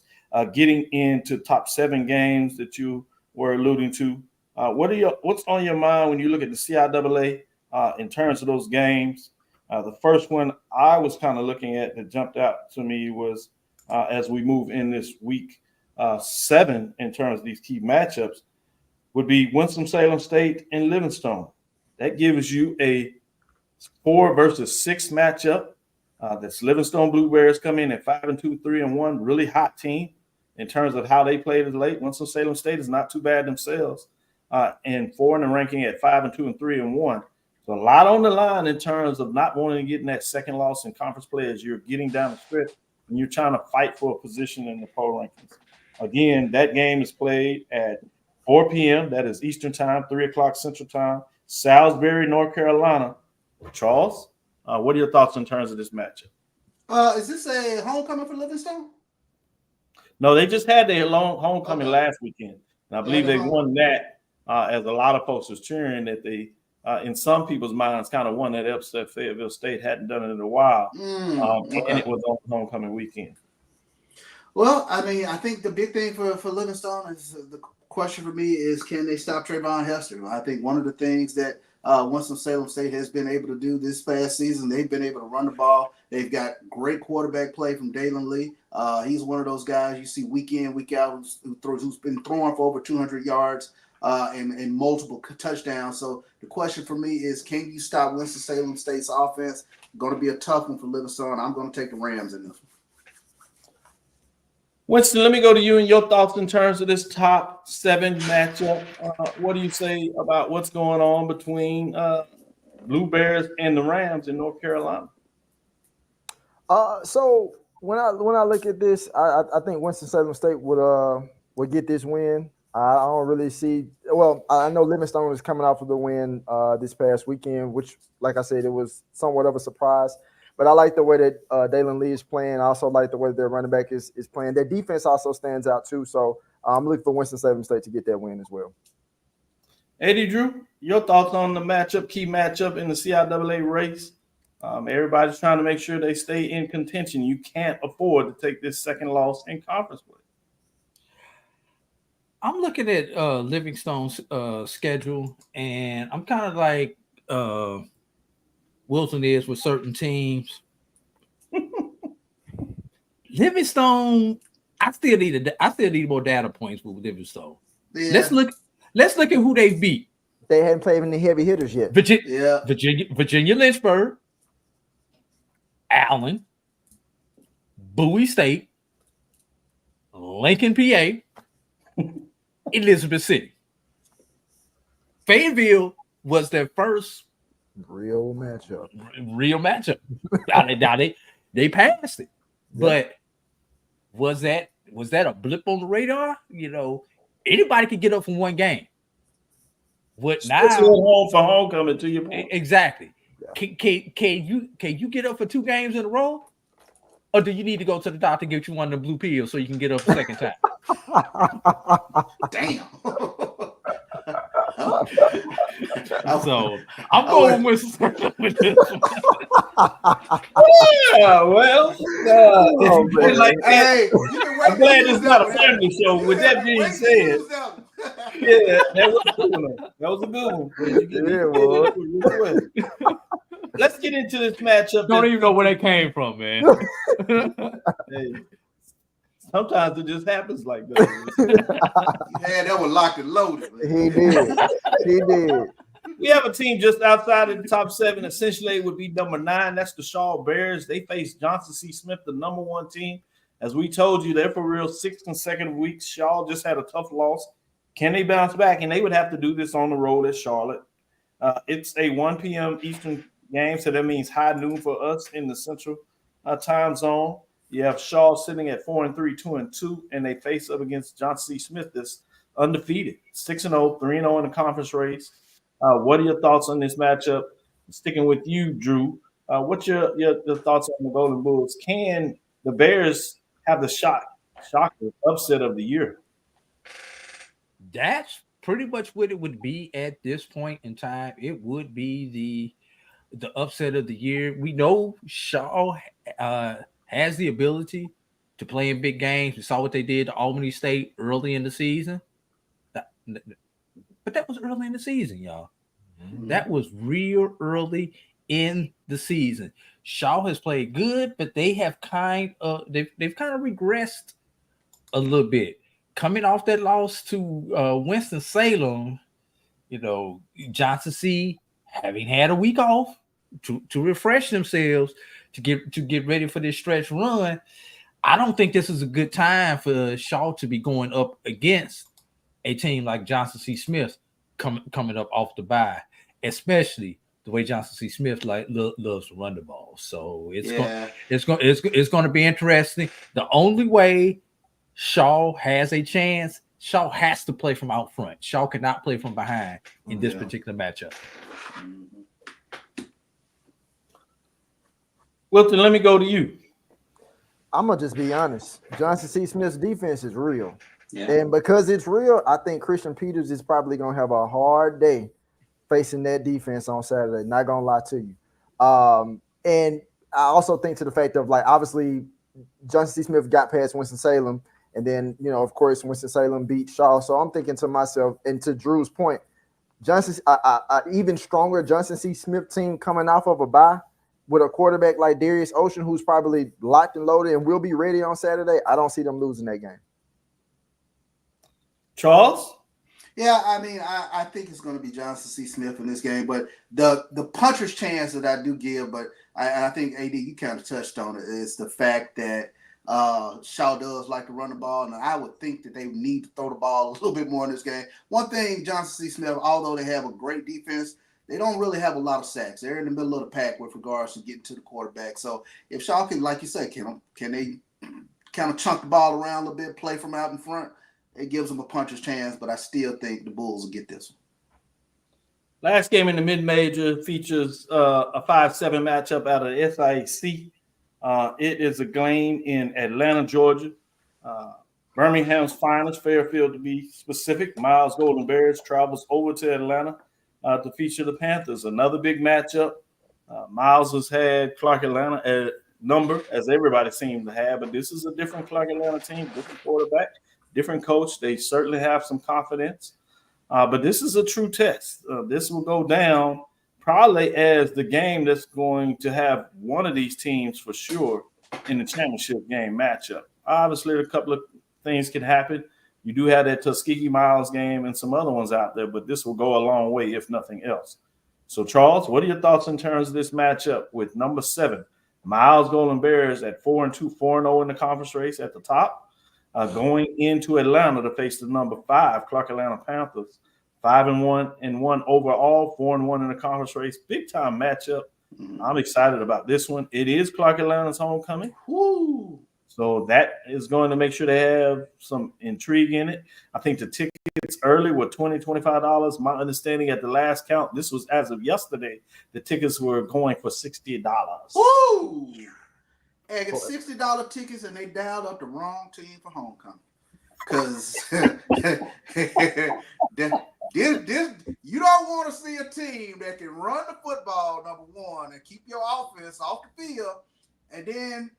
Speaker 3: getting into top 7 games that you were alluding to. What's on your mind when you look at the CIAA in terms of those games? The first one I was kind of looking at that jumped out to me was as we move in this week 7 in terms of these key matchups would be Winston-Salem State and Livingstone. That gives you a 4 versus 6 matchup. That's Livingstone Blue Bears come in at 5-2, 3-1, really hot team in terms of how they played as late. Winston-Salem State is not too bad themselves, and 4 in the ranking at 5-2 and 3-1. So a lot on the line in terms of not wanting to get in that second loss in conference play as you're getting down the stretch and you're trying to fight for a position in the poll rankings. Again, that game is played at 4 p.m. That is Eastern time, 3 o'clock Central time, Salisbury, North Carolina. Charles, what are your thoughts in terms of this matchup?
Speaker 4: Is this a homecoming for Livingstone?
Speaker 3: No, they just had their long homecoming last weekend. And I believe they won that as a lot of folks was cheering that they, in some people's minds, kind of won that upset. Fayetteville State hadn't done it in a while. And it was on homecoming weekend.
Speaker 4: Well, I mean, I think the big thing for Livingstone is the question for me is, can they stop Trayvon Hester? I think one of the things that Winston-Salem State has been able to do this past season, they've been able to run the ball. They've got great quarterback play from Dalen Lee. He's one of those guys you see week in, week out who's been throwing for over 200 yards and multiple touchdowns. So the question for me is, can you stop Winston-Salem State's offense? Going to be a tough one for Livingstone. I'm going to take the Rams in this one.
Speaker 3: Winston, let me go to you and your thoughts in terms of this top 7 matchup. What do you say about what's going on between Blue Bears and the Rams in North Carolina?
Speaker 5: So when I look at this, I think Winston-Salem State would get this win. I don't really see. Well, I know Livingstone is coming off of the win this past weekend, which, like I said, it was somewhat of a surprise. But I like the way that Dalen Lee is playing. I also like the way their running back is playing. Their defense also stands out too. So I'm looking for Winston-Salem State to get that win as well.
Speaker 3: Eddie Drew, your thoughts on the matchup, key matchup in the CIAA race? Everybody's trying to make sure they stay in contention. You can't afford to take this second loss in conference play.
Speaker 6: I'm looking at Livingstone's schedule, and I'm kind of like Wilson is with certain teams. Livingstone, I still need more data points with Livingstone. Yeah. Let's look at who they beat.
Speaker 5: They hadn't played any heavy hitters yet.
Speaker 6: Virginia Lynchburg, Allen, Bowie State, Lincoln, PA, Elizabeth City. Fayetteville was their first
Speaker 5: real matchup.
Speaker 6: Now they passed it, but was that a blip on the radar? You know, anybody could get up from one game. What now?
Speaker 3: Home for homecoming, to your point.
Speaker 6: Exactly. Yeah. Can you get up for 2 games in a row, or do you need to go to the doctor and get you one of the blue pills so you can get up a second time?
Speaker 4: Damn.
Speaker 6: So I'm going with this one.
Speaker 3: Yeah, well, I'm glad it's not a family show. With that being said, yeah, that was a good one. That was a good one. Let's get into this matchup.
Speaker 6: Don't even know where they came from, man.
Speaker 3: Hey, sometimes it just happens like that.
Speaker 4: Yeah, that was locked and loaded.
Speaker 5: He did.
Speaker 3: We have a team just outside of the top 7. Essentially, it would be number 9. That's the Shaw Bears. They face Johnson C. Smith, the number 1 team. As we told you, they're for real 6 consecutive weeks. Shaw just had a tough loss. Can they bounce back? And they would have to do this on the road at Charlotte. It's a 1 p.m. Eastern game, so that means high noon for us in the Central time zone. You have Shaw sitting at 4-3, 2-2, and they face up against Johnson C. Smith that's undefeated, 6-0, 3-0 in the conference race. What are your thoughts on this matchup? Sticking with you, Drew. What's your thoughts on the Golden Bulls? Can the Bears have the shocker upset of the year?
Speaker 6: That's pretty much what it would be at this point in time. It would be the upset of the year. We know Shaw has the ability to play in big games. We saw what they did to Albany State early in the season. But that was early in the season, y'all. Mm-hmm. That was real early in the season. Shaw has played good, but they have they've kind of regressed a little bit. Coming off that loss to Winston-Salem, you know, Johnson C. having had a week off to refresh themselves to get ready for this stretch run. I don't think this is a good time for Shaw to be going up against a team like Johnson C. Smith coming up off the bye, especially the way Johnson C. Smith loves to run the ball. So it's going to be interesting. The only way Shaw has a chance, Shaw has to play from out front. Shaw cannot play from behind in this particular matchup.
Speaker 3: Wilton, let me go to you.
Speaker 5: I'm gonna just be honest. Johnson C. Smith's defense is real. Yeah. And because it's real, I think Christian Peters is probably gonna have a hard day facing that defense on Saturday. Not gonna lie to you. And I also think to the fact of, like, obviously Johnson C. Smith got past Winston-Salem, and then, you know, of course, Winston-Salem beat Shaw. So I'm thinking to myself, and to Drew's point, even stronger Johnson C. Smith team coming off of a bye with a quarterback like Darius Ocean, who's probably locked and loaded and will be ready on Saturday. I don't see them losing that game.
Speaker 3: Charles?
Speaker 4: Yeah, I mean, I think it's going to be Johnson C. Smith in this game, but the puncher's chance that I do give, but I think, AD, you kind of touched on it, is the fact that Shaw does like to run the ball, and I would think that they need to throw the ball a little bit more in this game. One thing, Johnson C. Smith, although they have a great defense, they don't really have a lot of sacks. They're in the middle of the pack with regards to getting to the quarterback. So if Shaw can, like you say, can they kind of chunk the ball around a little bit, play from out in front, it gives them a puncher's chance, but I still think the Bulls will get this one.
Speaker 3: Last game in the mid-major features a 5-7 matchup out of SIAC. It is a game in Atlanta, Georgia. Birmingham's finest, Fairfield to be specific. Miles Golden Bears travels over to Atlanta to feature the Panthers. Another big matchup. Miles has had Clark Atlanta at number, as everybody seems to have, but this is a different Clark Atlanta team, different quarterback, different coach. They certainly have some confidence. But this is a true test. This will go down probably as the game that's going to have one of these teams for sure in the championship game matchup. Obviously, a couple of things can happen. You do have that Tuskegee Miles game and some other ones out there, but this will go a long way, if nothing else. So, Charles, what are your thoughts in terms of this matchup with number 7, Miles Golden Bears at 4-2, 4-0 in the conference race at the top, going into Atlanta to face the number 5 Clark Atlanta Panthers, 5-1 overall, 4-1 in the conference race. Big time matchup. I'm excited about this one. It is Clark Atlanta's homecoming.
Speaker 4: Woo!
Speaker 3: So that is going to make sure they have some intrigue in it. I think the tickets early were $20, $25. My understanding at the last count, this was as of yesterday, the tickets were going for $60.
Speaker 4: Woo! And get $60 tickets, and they dialed up the wrong team for homecoming. Because you don't want to see a team that can run the football, number one, and keep your offense off the field. And then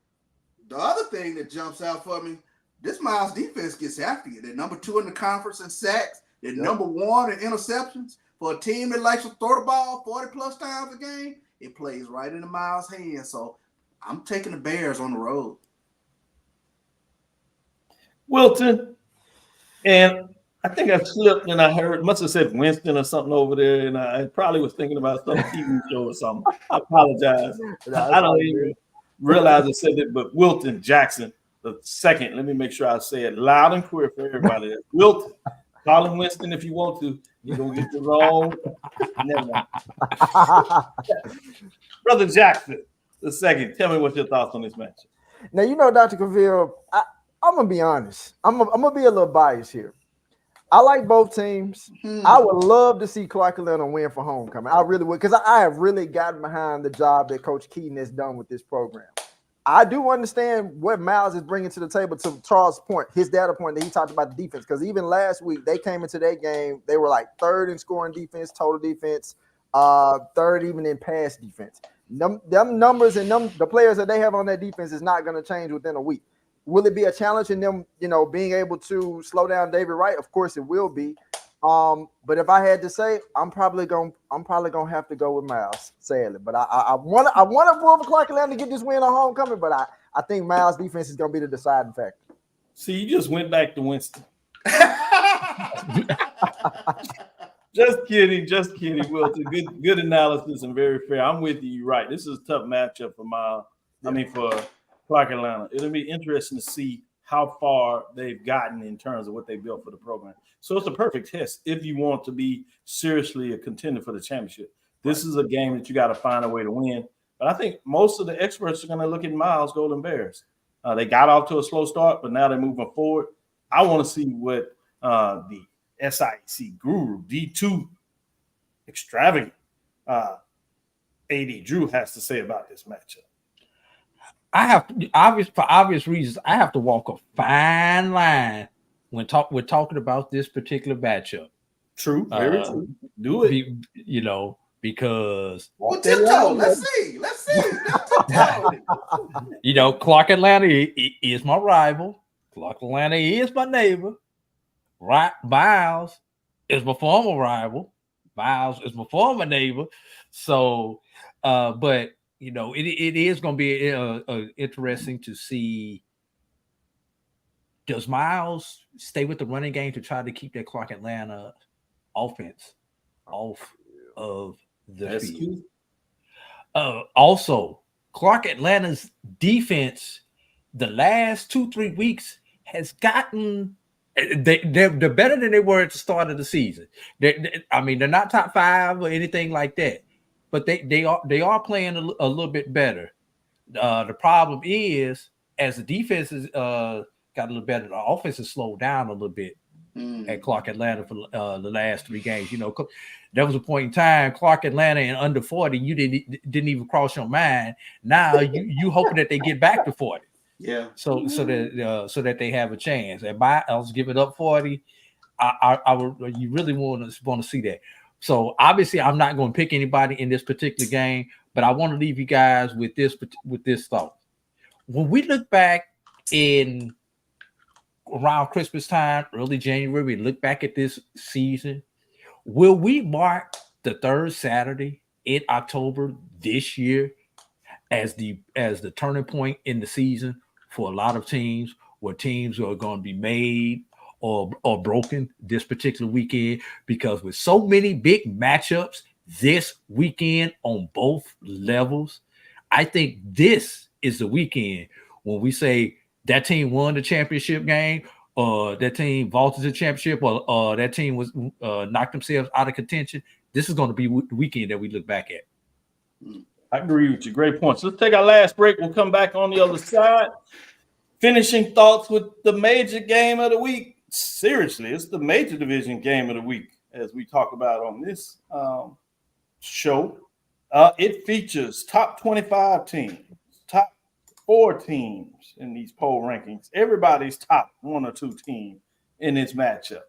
Speaker 4: the other thing that jumps out for me, this Miles defense gets after you. They're number 2 in the conference in sacks. They're number 1 in interceptions. For a team that likes to throw the ball 40-plus times a game, it plays right into Miles' hands. So I'm taking the Bears on the road.
Speaker 3: Wilton, and I think I slipped and I must have said Winston or something over there, and I probably was thinking about some TV show or something. I apologize. I don't even realize I said it, but Wilton Jackson, the second. Let me make sure I say it loud and clear for everybody. Wilton, call him Winston if you want to. You're going to get the wrong. Never mind. Brother Jackson, the second. Tell me what your thoughts on this match.
Speaker 5: Now, you know, Dr. Cavil, I'm going to be honest. I'm going to be a little biased here. I like both teams. I would love to see Clark Atlanta win for homecoming. I really would, because I have really gotten behind the job that Coach Keaton has done with this program. I do understand what Miles is bringing to the table, to Charles' point, his data point that he talked about the defense, because even last week they came into that game, they were like 3rd in scoring defense, total defense, 3rd even in pass defense. Them numbers and the players that they have on that defense is not going to change within a week. Will it be a challenge in them, you know, being able to slow down David Wright? Of course it will be. But if I had to say, I'm probably gonna have to go with Miles, sadly. But I want to pull for Clark Atlanta to get this win on homecoming, but I think Miles' defense is gonna be the deciding factor.
Speaker 3: See, you just went back to Winston. Just kidding, Wilton. Good analysis and very fair. I'm with you. You're right. This is a tough matchup for for Clark Atlanta. It'll be interesting to see how far they've gotten in terms of what they built for the program. So it's a perfect test if you want to be seriously a contender for the championship. This is a game that you got to find a way to win. But I think most of the experts are going to look at Miles Golden Bears. They got off to a slow start, but now they're moving forward. I want to see what the SIAC guru, D2 extravagant, AD Drew has to say about this matchup.
Speaker 6: I have to, for obvious reasons, I have to walk a fine line when we're talking about this particular matchup.
Speaker 3: True, very true. Do it.
Speaker 6: Because
Speaker 4: tiptoe. Let's see.
Speaker 6: Clark Atlanta is my rival. Clark Atlanta is my neighbor. Right, Miles is my former rival. Miles is my former neighbor. So, but it is going to be interesting to see. Does Miles stay with the running game to try to keep that Clark Atlanta offense off of the field? Also, Clark Atlanta's defense the last 2-3 weeks has gotten they're better than they were at the start of the season. They're not top 5 or anything like that, but they are playing a little bit better. The problem is, as the defense has got a little better, the offense has slowed down a little bit at Clark Atlanta for the last 3 games. There was a point in time Clark Atlanta and under 40, you didn't even cross your mind. Now you hoping that they get back to 40.
Speaker 4: Yeah.
Speaker 6: So that they have a chance. And Miles give it up 40. I would. You really want to see that. So obviously, I'm not going to pick anybody in this particular game, but I want to leave you guys with this thought. When we look back in around Christmas time, early January, we look back at this season. Will we mark the 3rd Saturday in October this year as the turning point in the season for a lot of teams, where teams are going to be made or broken this particular weekend? Because with so many big matchups this weekend on both levels, I think this is the weekend when we say that team won the championship game, or that team vaulted the championship, or that team was knocked themselves out of contention. This is going to be the weekend that we look back at.
Speaker 3: I agree with you. Great points. Let's take our last break. We'll come back on the other side. Finishing thoughts with the major game of the week. Seriously, it's the major division game of the week, as we talk about on this show. It features top 25 teams, top 4 teams in these poll rankings. Everybody's top 1 or 2 team in this matchup.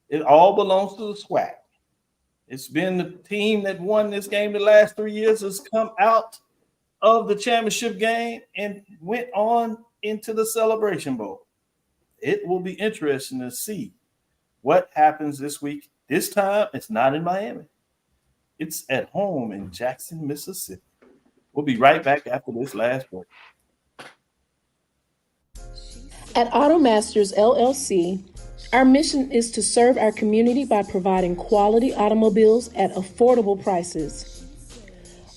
Speaker 3: It all belongs to the SWAC. It's been the team that won this game the last 3 years has come out of the championship game and went on into the Celebration Bowl. It will be interesting to see what happens this week. This time, it's not in Miami. It's at home in Jackson, Mississippi. We'll be right back after this last break.
Speaker 13: At AutoMasters LLC, our mission is to serve our community by providing quality automobiles at affordable prices.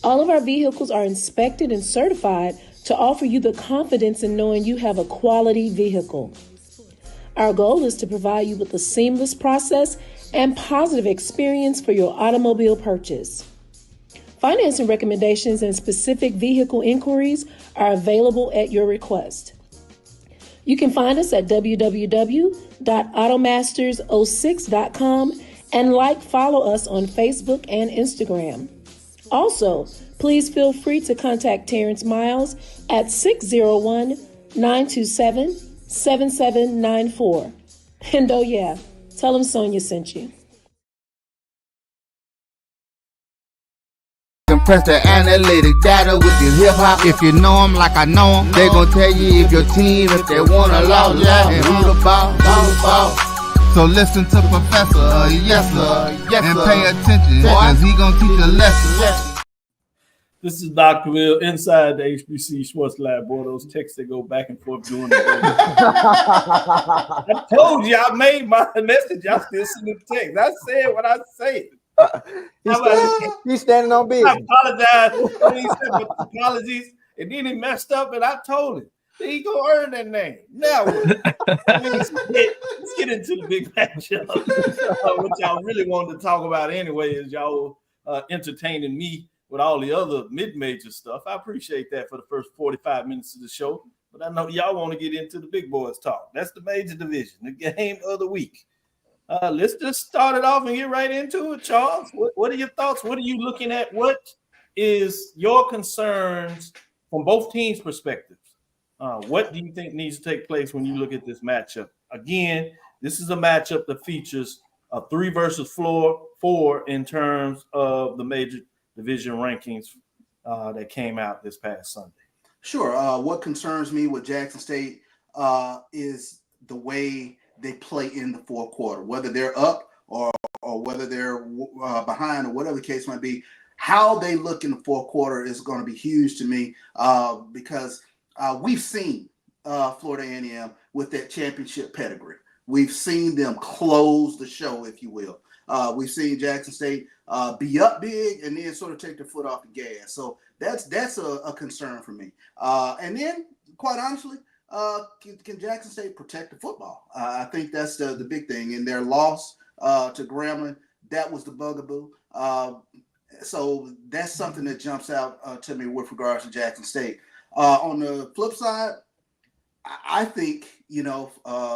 Speaker 13: All of our vehicles are inspected and certified to offer you the confidence in knowing you have a quality vehicle. Our goal is to provide you with a seamless process and positive experience for your automobile purchase. Financing recommendations and specific vehicle inquiries are available at your request. You can find us at www.automasters06.com and follow us on Facebook and Instagram. Also, please feel free to contact Terrence Miles at 601-927-7794. And oh yeah, tell him Sonia sent you.
Speaker 2: Compress the analytic data with your hip hop. If you know them like I know them, they gon' tell you if your team, if they wanna lose, and who the ball. So listen to Professor, yes sir, and pay attention, cause he gon' teach a lesson.
Speaker 3: This is Dr. Will inside the HBCU Sports Lab. Boy, those texts that go back and forth during the day. I told you I made my message. Y'all still sending the text. I said what I said.
Speaker 5: He's standing on business.
Speaker 3: I apologize. He said apologies, and then he messed up, and I told him. He gonna earn that name. Now, let's get into the big matchup. What y'all really wanted to talk about anyway is y'all entertaining me with all the other mid-major stuff. I appreciate that for the first 45 minutes of the show. But I know y'all want to get into the big boys talk. That's the major division, the game of the week. Let's just start it off and get right into it, Charles. What are your thoughts? What are you looking at? What is your concerns from both teams' perspectives? What do you think needs to take place when you look at this matchup? Again, this is a matchup that features a 3 versus 4 in terms of the major division rankings that came out this past Sunday.
Speaker 4: Sure. What concerns me with Jackson State is the way they play in the fourth quarter, whether they're up or whether they're behind or whatever the case might be. How they look in the fourth quarter is going to be huge to me because we've seen Florida A&M with that championship pedigree. We've seen them close the show, if you will. We've seen Jackson State be up big and then sort of take their foot off the gas. So that's a concern for me. And then, quite honestly, can Jackson State protect the football? I think that's the big thing. In their loss to Grambling, that was the bugaboo. So that's something that jumps out to me with regards to Jackson State. On the flip side, I think,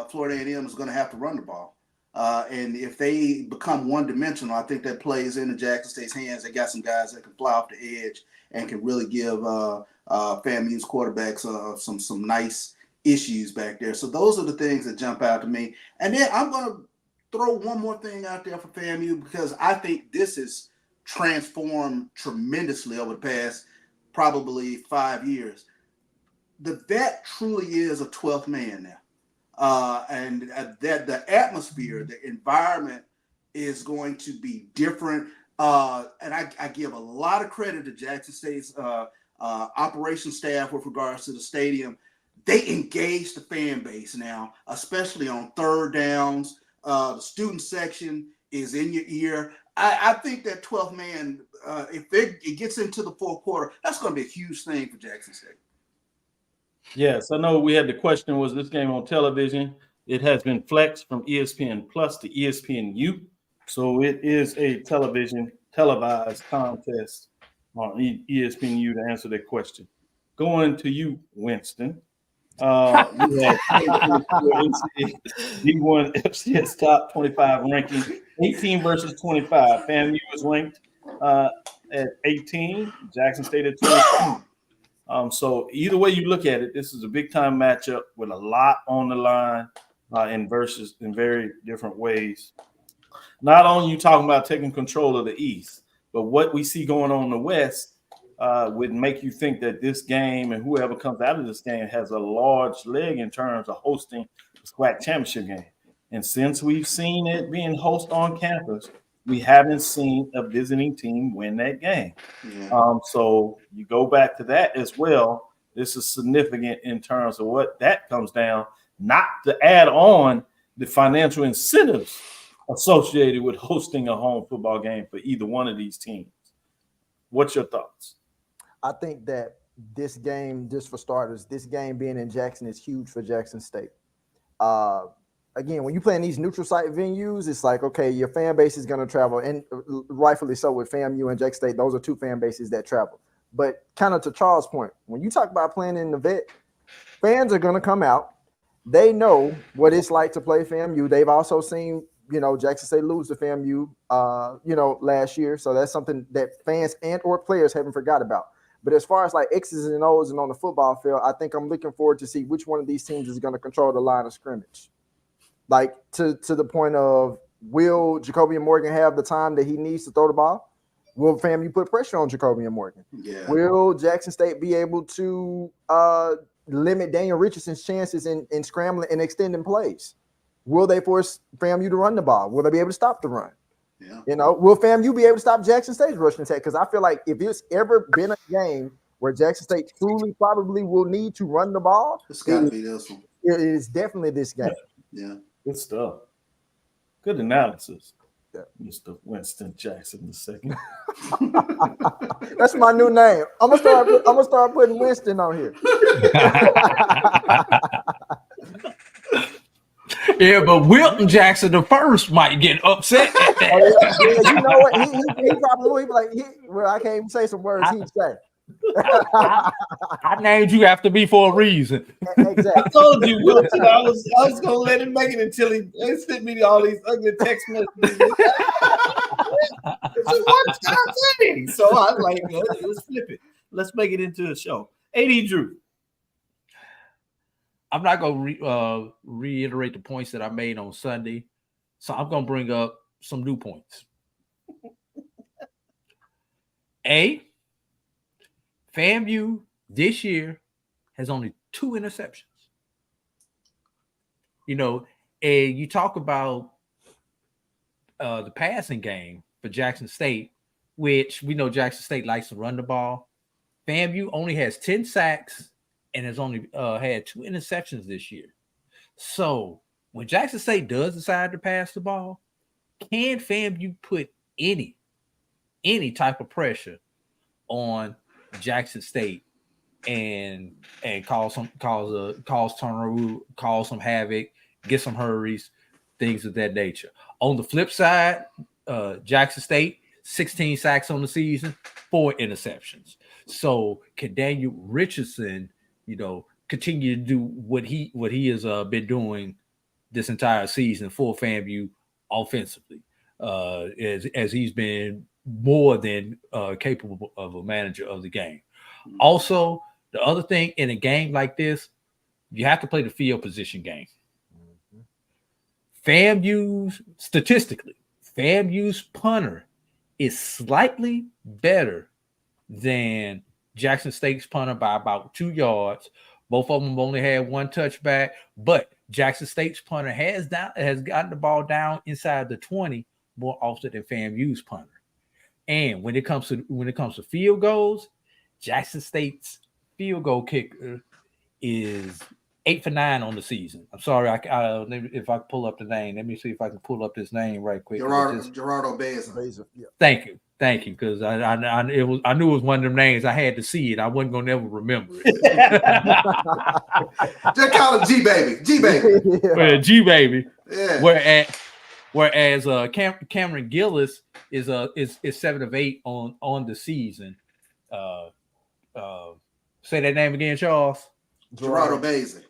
Speaker 4: Florida A&M is going to have to run the ball. And if they become one-dimensional, I think that plays into Jackson State's hands. They got some guys that can fly off the edge and can really give FAMU's quarterbacks some nice issues back there. So those are the things that jump out to me. And then I'm going to throw one more thing out there for FAMU because I think this has transformed tremendously over the past probably 5 years. The vet truly is a 12th man now. And that the atmosphere, the environment is going to be different. And I give a lot of credit to Jackson State's operations staff with regards to the stadium. They engage the fan base now, especially on third downs. The student section is in your ear. I think that 12th man, if it gets into the fourth quarter, that's going to be a huge thing for Jackson State.
Speaker 3: Yes, I know we had the question, was this game on television? It has been flexed from ESPN Plus to ESPNU. So it is a televised contest on ESPNU to answer that question. Going to you, Winston. We had D1 FCS top 25 ranking, 18 versus 25. FAMU is ranked at 18, Jackson State at 22. So either way you look at it, this is a big time matchup with a lot on the line in very different ways. Not only you talking about taking control of the East, but what we see going on in the West would make you think that this game and whoever comes out of this game has a large leg in terms of hosting the SWAC championship game. And since we've seen it being hosted on campus, we haven't seen a visiting team win that game. Yeah. So you go back to that as well. This is significant in terms of what that comes down, not to add on the financial incentives associated with hosting a home football game for either one of these teams. What's your thoughts?
Speaker 5: I think that this game, just for starters, this game being in Jackson is huge for Jackson State. Again, when you play in these neutral site venues, it's like, okay, your fan base is going to travel, and rightfully so with FAMU and Jackson State. Those are two fan bases that travel. But kind of to Charles' point, when you talk about playing in the vet, fans are going to come out. They know what it's like to play FAMU. They've also seen, Jackson State lose to FAMU, last year. So that's something that fans and or players haven't forgot about. But as far as like X's and O's and on the football field, I think I'm looking forward to see which one of these teams is going to control the line of scrimmage. Like to the point of, will Jacobian Morgan have the time that he needs to throw the ball? Will FAMU put pressure on Jacobian Morgan? Yeah. Will Jackson State be able to limit Daniel Richardson's chances in scrambling and extending plays? Will they force FAMU to run the ball? Will they be able to stop the run? Yeah. Will FAMU be able to stop Jackson State's rushing attack? Because I feel like if it's ever been a game where Jackson State truly probably will need to run the ball,
Speaker 4: it's got to be this one.
Speaker 5: It is definitely this game.
Speaker 4: Yeah.
Speaker 3: Good stuff. Good analysis. Yeah. Mr. Winston Jackson II.
Speaker 5: That's my new name. I'm gonna start putting Winston on here.
Speaker 6: Yeah, but Wilton Jackson the first might get upset at that.
Speaker 5: Yeah, you know what? He probably will. He be like, well, I can't even say some words he'd say.
Speaker 6: I named you after me for a reason.
Speaker 5: Exactly.
Speaker 3: I told you, Wilton, I was gonna let him make it until he sent me all these ugly text messages. It's a one-time thing. So I was like, let's flip it. Let's make it into a show. AD Drew.
Speaker 6: I'm not going to reiterate the points that I made on Sunday, so I'm going to bring up some new points. FAMU this year has only 2 interceptions. You know, and you talk about the passing game for Jackson State, which we know Jackson State likes to run the ball. FAMU only has 10 sacks and has only had 2 interceptions this year. So when Jackson State does decide to pass the ball, can FAMU put any type of pressure on Jackson State and cause turnover, cause some havoc, get some hurries, things of that nature? On the flip side, Jackson State 16 sacks on the season, 4 interceptions. So can Daniel Richardson, continue to do what he has been doing this entire season for FAMU offensively, as he's been more than capable of a manager of the game. Also, the other thing in a game like this, you have to play the field position game. FAMU's punter is slightly better than Jackson State's punter by about 2 yards. Both of them only had 1 touchback, but Jackson State's punter has gotten the ball down inside the 20 more often than FAMU's punter. And when it comes to field goals, Jackson State's field goal kicker is 8 for 9 on the season. I'm sorry, if I pull up the name, let me see if I can pull up his name right quick.
Speaker 4: Gerardo Beza.
Speaker 5: Yeah.
Speaker 6: Thank you, because I knew it was one of them names. I had to see it. I wasn't gonna never remember it.
Speaker 4: Just call him G baby.
Speaker 6: Well, G baby.
Speaker 4: Yeah.
Speaker 6: Whereas Cameron Gillis is 7 of 8 on the season. Say that name again, Charles.
Speaker 4: Gerardo Beza.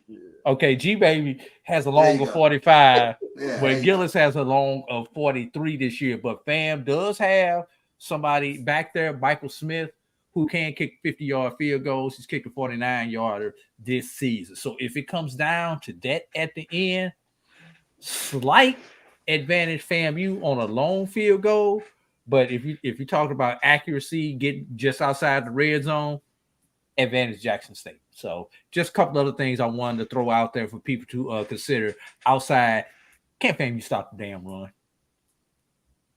Speaker 6: Okay, G baby has a long of 45, where Gillis has a long of 43 this year. But FAM does have somebody back there, Michael Smith, who can kick 50-yard field goals. He's kicked a 49-yarder this season. So if it comes down to that at the end, slight advantage FAMU on a long field goal. But if you talk about accuracy, getting just outside the red zone, advantage Jackson State. So just a couple other things I wanted to throw out there for people to consider outside. Can't FAMU stop the damn run?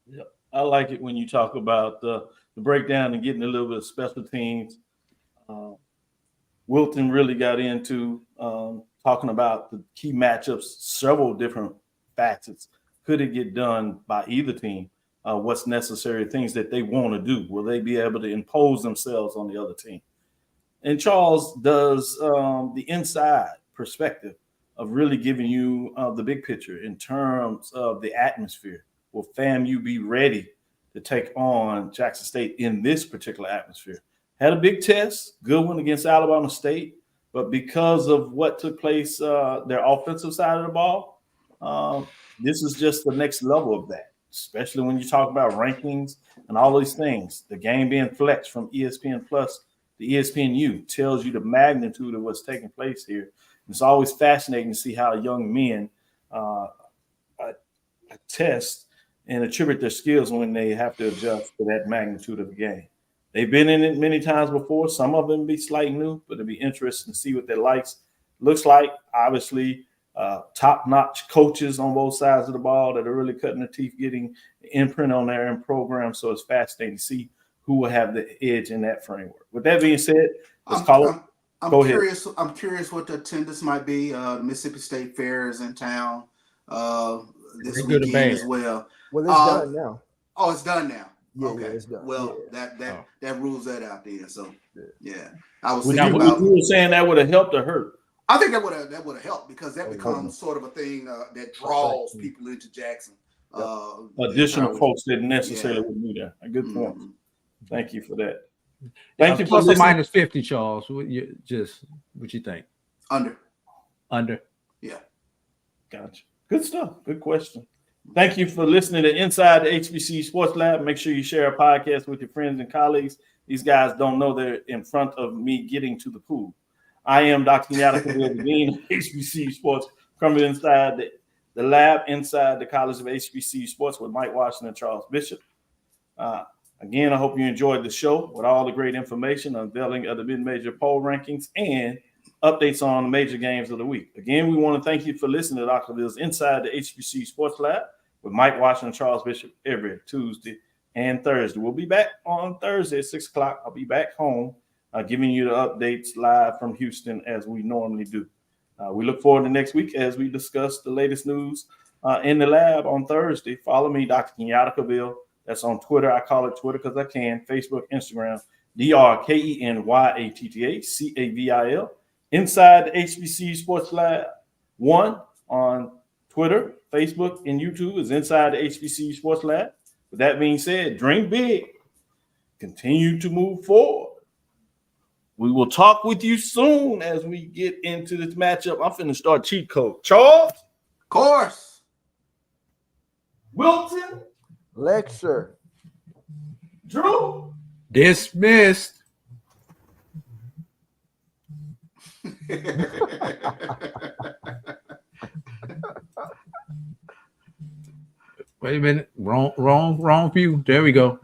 Speaker 3: Yeah, I like it when you talk about the breakdown and getting a little bit of special teams. Wilton really got into talking about the key matchups, several different facets. Could it get done by either team? What's necessary, things that they want to do. Will they be able to impose themselves on the other team? And Charles does the inside perspective of really giving you the big picture in terms of the atmosphere. Will FAMU be ready to take on Jackson State in this particular atmosphere? Had a big test, good one against Alabama State, but because of what took place, their offensive side of the ball, this is just the next level of that, especially when you talk about rankings and all these things. The game being flexed from ESPN Plus to ESPNU tells you the magnitude of what's taking place here. It's always fascinating to see how young men test and attribute their skills when they have to adjust to that magnitude of the game. They've been in it many times before. Some of them be slightly new, but it'll be interesting to see what their likes looks like. Obviously, top-notch coaches on both sides of the ball that are really cutting their teeth, getting the imprint on their program. So it's fascinating to see who will have the edge in that framework. With that being said, let's call it.
Speaker 4: I'm curious. I'm curious what the attendance might be. Mississippi State Fair is in town this weekend as well.
Speaker 5: Well, it's done now.
Speaker 4: Oh, it's done now.
Speaker 5: Yeah,
Speaker 4: okay,
Speaker 5: it's done.
Speaker 4: Well, that rules that out there. So yeah, I was
Speaker 3: thinking about. You were saying that would have helped or hurt?
Speaker 4: I think that would have helped because that becomes sort of a thing that draws people into Jackson.
Speaker 3: Additional folks that necessarily would be there. A good point. Thank you for that. Thank you for
Speaker 6: plus or
Speaker 3: listening.
Speaker 6: minus 50, Charles. What you think? Under.
Speaker 4: Yeah.
Speaker 3: Gotcha. Good stuff. Good question. Thank you for listening to Inside the HBCU Sports Lab. Make sure you share a podcast with your friends and colleagues. These guys don't know they're in front of me getting to the pool. I am Dr. Kenyatta Cavil, the Dean of HBCU Sports, coming inside the lab inside the College of HBCU Sports with Mike Washington and Charles Bishop. Again, I hope you enjoyed the show with all the great information, unveiling of the mid-major poll rankings, and updates on the major games of the week. Again, we want to thank you for listening to Dr. Bill's Inside the HBCU Sports Lab with Mike Washington and Charles Bishop every Tuesday and Thursday. We'll be back on Thursday at 6 o'clock. I'll be back home giving you the updates live from Houston as we normally do. We look forward to next week as we discuss the latest news in the lab on Thursday. Follow me, Dr. Kenyatta Cavil. That's on Twitter. I call it Twitter because I can. Facebook, Instagram, DrKenyattaCavil. Inside the HBCU Sports Lab 1 on Twitter, Facebook, and YouTube is Inside the HBCU Sports Lab. With that being said, dream big. Continue to move forward. We will talk with you soon as we get into this matchup. I'm finna start cheat code. Charles?
Speaker 4: Of course.
Speaker 3: Wilton?
Speaker 5: Lecture.
Speaker 3: Drew?
Speaker 6: Dismissed. Wait a minute. Wrong view. There we go.